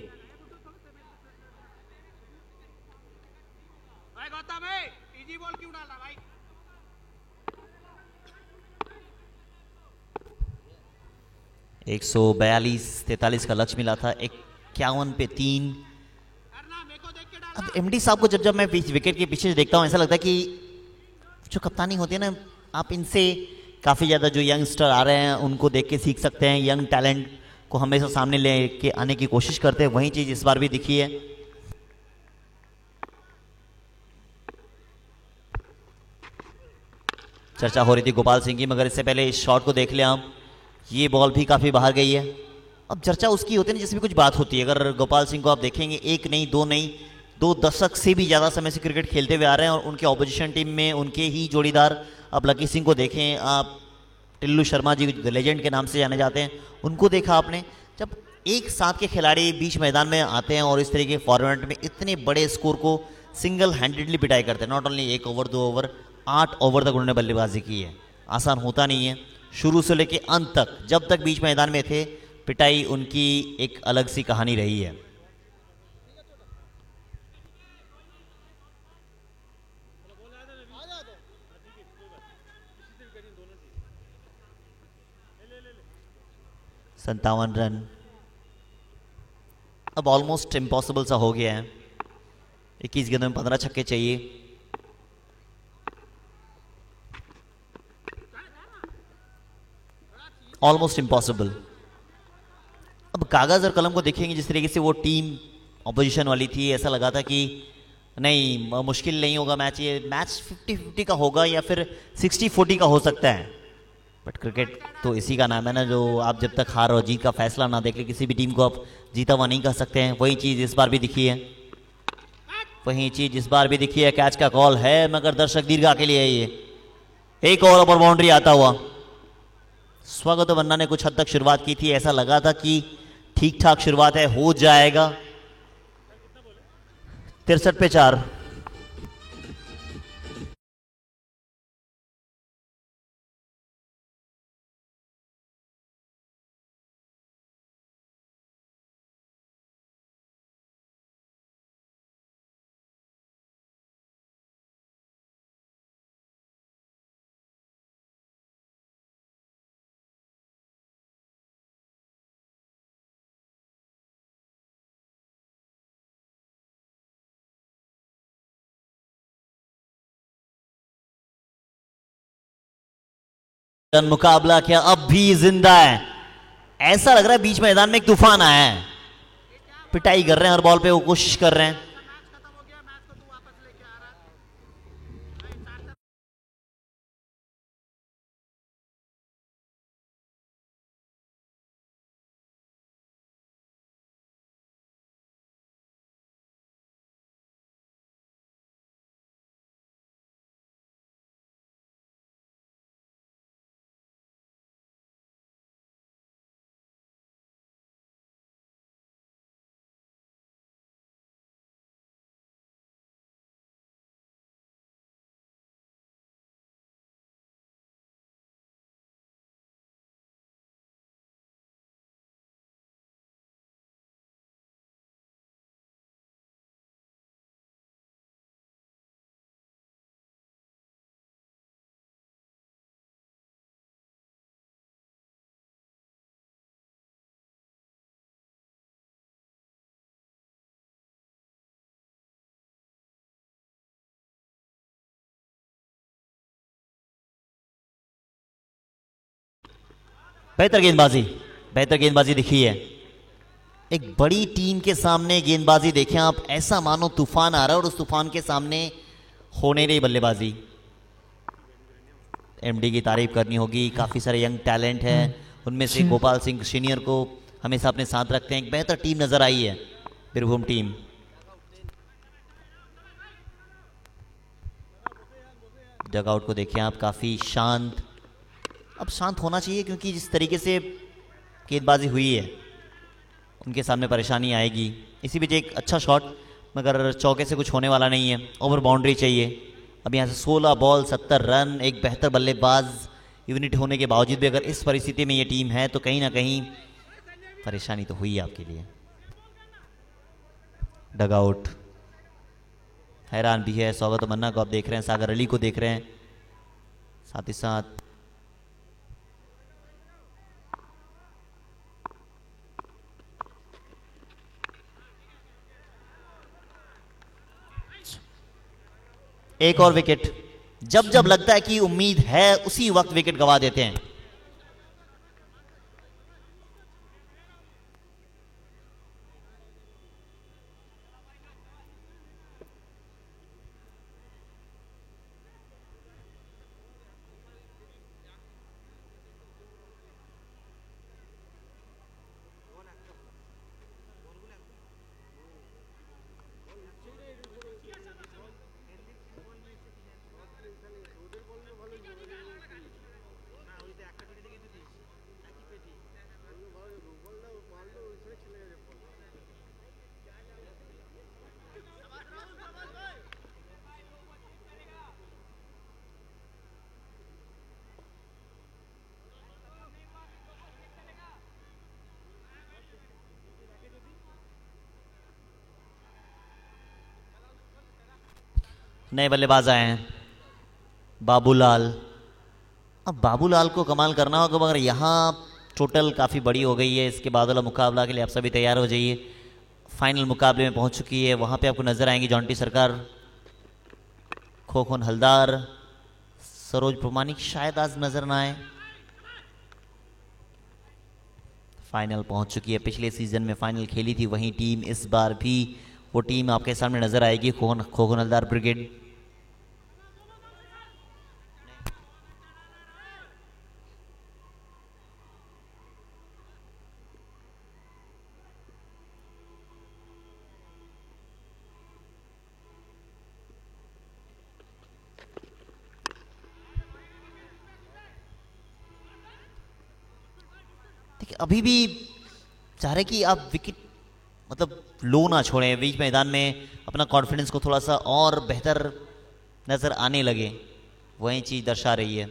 भाई गौतम इजी बॉल क्यों डाला भाई? 142-43 का लक्ष्य मिला था, 51 पे 3। करना मेरे को देख के डालना। अब एमडी साहब को जब मैं विकेट के पीछे देखता हूँ, ऐसा लगता है कि जो कप्तानी होती है ना, आप इनसे काफ़ी ज़्यादा जो यंगस्टर आ रहे हैं उनको देख के सीख सकते हैं। यंग टैलेंट को हमेशा सामने लेके आने की कोशिश करते हैं, वही चीज़ इस बार भी दिखी है। चर्चा हो रही थी गोपाल सिंह की, मगर इससे पहले इस शॉट को देख लें आप, ये बॉल भी काफ़ी बाहर गई है। अब चर्चा उसकी होती है ना जिसमें कुछ बात होती है। अगर गोपाल सिंह को आप देखेंगे, एक नहीं, दो नहीं, 2 दशक से भी ज़्यादा समय से क्रिकेट खेलते हुए आ रहे हैं, और उनके ऑपोजिशन टीम में उनके ही जोड़ीदार अब लकी सिंह को देखें आप, टिल्लू शर्मा जी लेजेंड के नाम से जाने जाते हैं, उनको देखा आपने। जब एक साथ के खिलाड़ी बीच मैदान में आते हैं और इस तरीके के फॉर्मेट में इतने बड़े स्कोर को सिंगल हैंडेडली पिटाई करते हैं, not only 1 over 2 over, 8 over तक उन्होंने बल्लेबाजी की है। आसान होता नहीं है, शुरू से लेके अंत तक, जब तक बीच मैदान में थे, पिटाई उनकी एक अलग सी कहानी रही है। संतावन रन अब ऑलमोस्ट इम्पॉसिबल सा हो गया है। 21 गेंदों में 15 छक्के चाहिए। Almost impossible. अब कागज और कलम को देखेंगे, जिस तरीके से वो टीम ऑपोजिशन वाली थी, ऐसा लगा था कि नहीं, मुश्किल नहीं होगा मैच, ये मैच 50-50 का होगा या फिर 60-40 का हो सकता है। बट क्रिकेट तो इसी का नाम है ना, जो आप जब तक हार और जीत का फैसला ना देख ले, किसी भी टीम को आप जीता हुआ नहीं कह सकते हैं। वही चीज़ इस बार भी दिखी है, वही चीज़ इस बार भी दिखी है। कैच का कॉल है, मगर दर्शक दीर्घा के लिए है ये। एक और ओवर बाउंड्री आता हुआ। स्वागत बन्ना ने कुछ हद तक शुरुआत की थी, ऐसा लगा था कि ठीक ठाक शुरुआत है, हो जाएगा। 63 पे 4। मुकाबला क्या अब भी जिंदा है? ऐसा लग रहा है बीच मैदान में एक तूफान आया है। पिटाई कर रहे हैं हर बॉल पे, वो कोशिश कर रहे हैं। बेहतर गेंदबाजी, बेहतर गेंदबाजी दिखी है। एक बड़ी टीम के सामने गेंदबाजी देखें आप, ऐसा मानो तूफान आ रहा है और उस तूफान के सामने होने रही बल्लेबाजी। एमडी की तारीफ करनी होगी, काफी सारे यंग टैलेंट है, उनमें से गोपाल सिंह सीनियर को हमेशा अपने साथ रखते हैं। एक बेहतर टीम नजर आई है। बीरभूम टीम। डगआउट को देखिए आप, काफी शांत। अब शांत होना चाहिए क्योंकि जिस तरीके से गेंदबाजी हुई है उनके सामने परेशानी आएगी। इसी बीच एक अच्छा शॉट, मगर चौके से कुछ होने वाला नहीं है, ओवर बाउंड्री चाहिए। अब यहाँ से 16 बॉल 70 रन, एक बेहतर बल्लेबाज यूनिट होने के बावजूद भी अगर इस परिस्थिति में ये टीम है तो कहीं ना कहीं परेशानी तो हुई है आपके लिए। डगआउट हैरान भी है, स्वागत मन्ना को आप देख रहे हैं, सागर अली को देख रहे हैं, साथ ही साथ एक और विकेट। जब जब लगता है कि उम्मीद है उसी वक्त विकेट गवा देते हैं। नए बल्लेबाज आए हैं, बाबूलाल। अब बाबूलाल को कमाल करना होगा, मगर यहाँ टोटल काफ़ी बड़ी हो गई है। इसके बाद वाला मुकाबला के लिए आप सभी तैयार हो जाइए। फाइनल मुकाबले में पहुंच चुकी है, वहाँ पे आपको नजर आएंगी जॉन्टी सरकार, खोखन हलदार, सरोज प्रमाणिक शायद आज नजर ना आए। फाइनल पहुंच चुकी है, पिछले सीजन में फाइनल खेली थी वही टीम, इस बार भी वो टीम आपके सामने नजर आएगी, खोखन हलदार ब्रिगेड। देखिए अभी भी चाह रहे कि आप विकेट मतलब लो ना छोड़ें, बीच मैदान में अपना कॉन्फिडेंस को थोड़ा सा और बेहतर नजर आने लगे, वही चीज दर्शा रही है।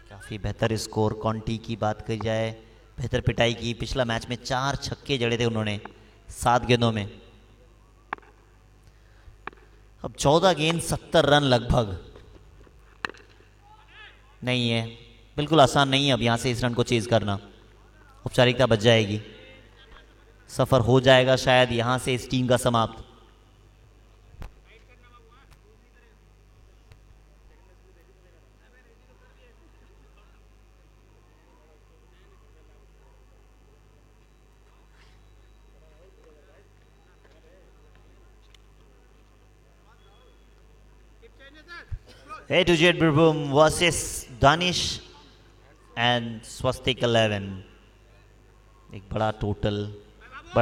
काफी बेहतर स्कोर, कॉन्टी की बात की जाए, बेहतर पिटाई की। पिछला मैच में 4 छक्के जड़े थे उन्होंने 7 गेंदों में। अब 14 गेंद 70 रन लगभग नहीं है, बिल्कुल आसान नहीं है अब यहां से इस रन को चेज करना। औपचारिकता बच जाएगी, सफर हो जाएगा शायद यहां से इस टीम का समाप्त। A to Z Birbhum versus Danish and Swastik 11। एक बड़ा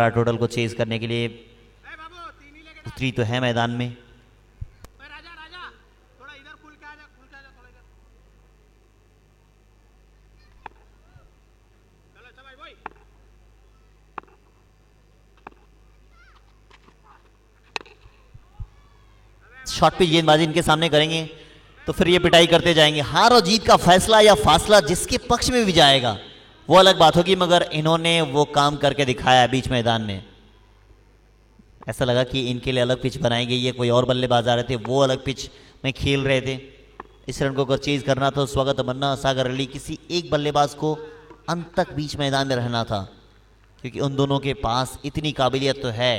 टोटल को चेज करने के लिए उतरी तो है मैदान में। थोड़ा इधर खुल के आ जा थोड़ा इधर। चलो भाई भाई शॉर्ट पिच गेंदबाजी इनके सामने करेंगे तो फिर ये पिटाई करते जाएंगे। हार और जीत का फैसला या फासला जिसके पक्ष में भी जाएगा वो अलग बात होगी, मगर इन्होंने वो काम करके दिखाया बीच मैदान में। ऐसा लगा कि इनके लिए अलग पिच बनाई गई है, कोई और बल्लेबाज आ रहे थे वो अलग पिच में खेल रहे थे। इस रन को अगर चेज करना था, स्वागत मन्ना, सागर अली, किसी एक बल्लेबाज को अंत तक बीच मैदान में रहना था, क्योंकि उन दोनों के पास इतनी काबिलियत तो है।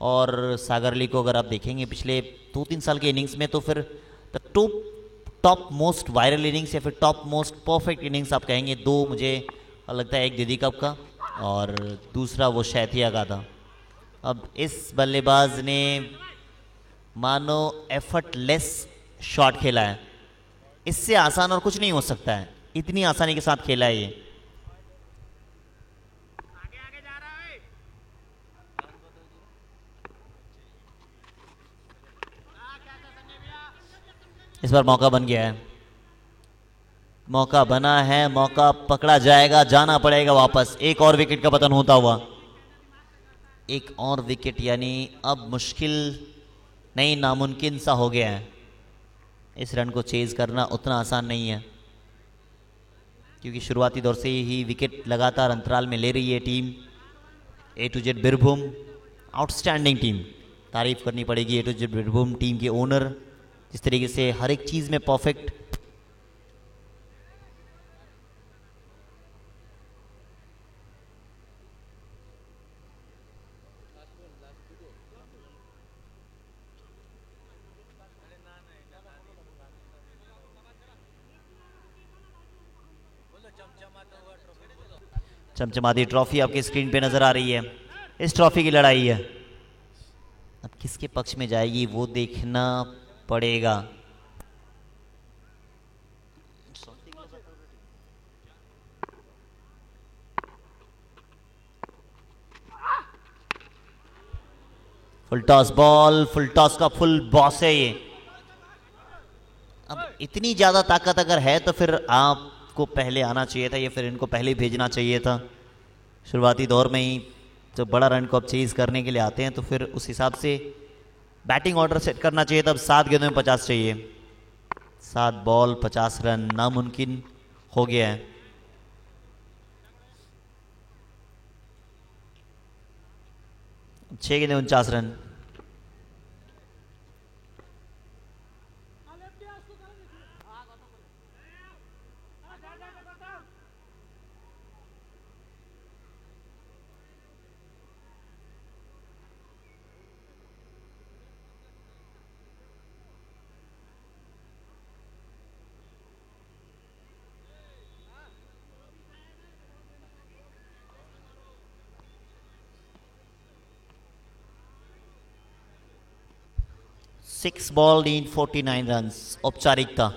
और सागर अली को अगर आप देखेंगे पिछले 2-3 साल के इनिंग्स में, तो फिर the top most viral innings या फिर टॉप मोस्ट परफेक्ट इनिंग्स आप कहेंगे, 2 मुझे लगता है, एक दीदी कप का और दूसरा वो शैथिया का था। अब इस बल्लेबाज ने मानो एफर्टलेस शॉट खेला है, इससे आसान और कुछ नहीं हो सकता है, इतनी आसानी के साथ खेला है ये। आगे जा रहा है इस बार मौका बन गया है, मौका बना है, मौका पकड़ा जाएगा, जाना पड़ेगा वापस। एक और विकेट का पतन होता हुआ, एक और विकेट, यानी अब मुश्किल नहीं नामुमकिन सा हो गया है। इस रन को चेज करना उतना आसान नहीं है, क्योंकि शुरुआती दौर से ही विकेट लगातार अंतराल में ले रही है team A to Z Birbhum. Outstanding team, तारीफ करनी पड़ेगी A to Z Birbhum team के ओनर, जिस तरीके से हर एक चीज में परफेक्ट। चमचमाती ट्रॉफी आपकी स्क्रीन पे नजर आ रही है। इस ट्रॉफी की लड़ाई है, अब किसके पक्ष में जाएगी वो देखना पड़ेगा। Full toss ball, full toss का फुल बॉस है ये। अब इतनी ज्यादा ताकत अगर है तो फिर आपको पहले आना चाहिए था, या फिर इनको पहले ही भेजना चाहिए था। शुरुआती दौर में ही जब बड़ा रन को आप चेज करने के लिए आते हैं तो फिर उस हिसाब से बैटिंग ऑर्डर सेट करना चाहिए था। अब 7 गेंदों में 50 चाहिए, 7 बॉल 50 रन नामुमकिन हो गया है। छह गेंदे 49 run. Six ball in 49 run औपचारिकता।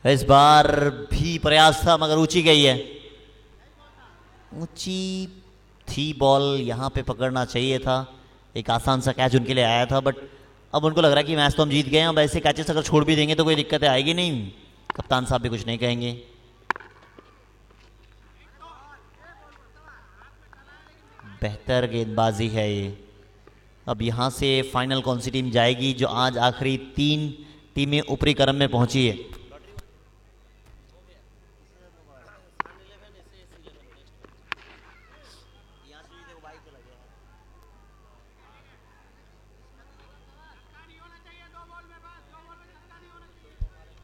इस बार भी प्रयास था मगर ऊंची गई है, ऊंची थी बॉल, यहां पे पकड़ना चाहिए था। एक आसान सा कैच उनके लिए आया था, बट अब उनको लग रहा है कि मैच तो हम जीत गए हैं। अब ऐसे कैचेस अगर छोड़ भी देंगे तो कोई दिक्कत आएगी नहीं, कप्तान साहब भी कुछ नहीं कहेंगे। बेहतर गेंदबाजी है ये। अब यहां से फाइनल कौन सी टीम जाएगी, जो आज आखिरी 3 टीमें ऊपरी क्रम में पहुंची है।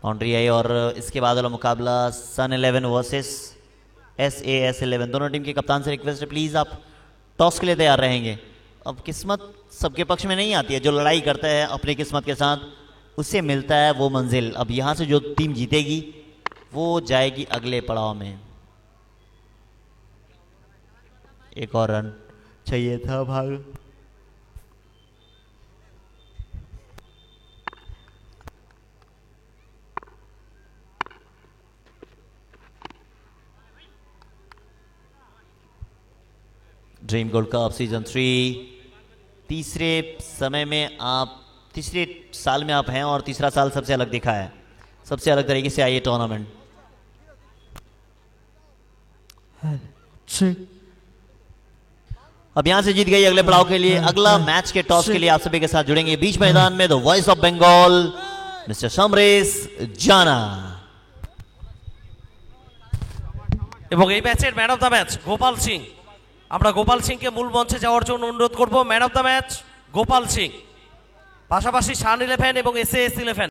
बाउंड्री आई और इसके बाद वाला मुकाबला सन 11 वर्सेस SAS 11। दोनों टीम के कप्तान से रिक्वेस्ट है प्लीज आप टॉस के लिए तैयार रहेंगे। अब किस्मत सबके पक्ष में नहीं आती है, जो लड़ाई करता है अपनी किस्मत के साथ उससे मिलता है वो मंजिल। अब यहां से जो टीम जीतेगी वो जाएगी अगले पड़ाव में। एक और रन चाहिए था भाग। ड्रीम गोल्ड कप सीजन 3 तीसरे समय में आप, तीसरे साल में आप हैं और तीसरा साल सबसे अलग दिखा है, सबसे अलग तरीके से आई है टूर्नामेंट। अब यहां से जीत गई अगले पड़ाव के लिए। अगला मैच के टॉस के लिए आप सभी के साथ जुड़ेंगे बीच मैदान में the voice of Bengal Mr Samaresh Jana. এবং এই ম্যাচের man of the match Gopal Singh. আমরা গোপাল সিংকে মূল মঞ্চে যাওয়ার জন্য অনুরোধ করব। Man of the match Gopal Singh, পাশাপাশি সান 11 এবং SAS 11।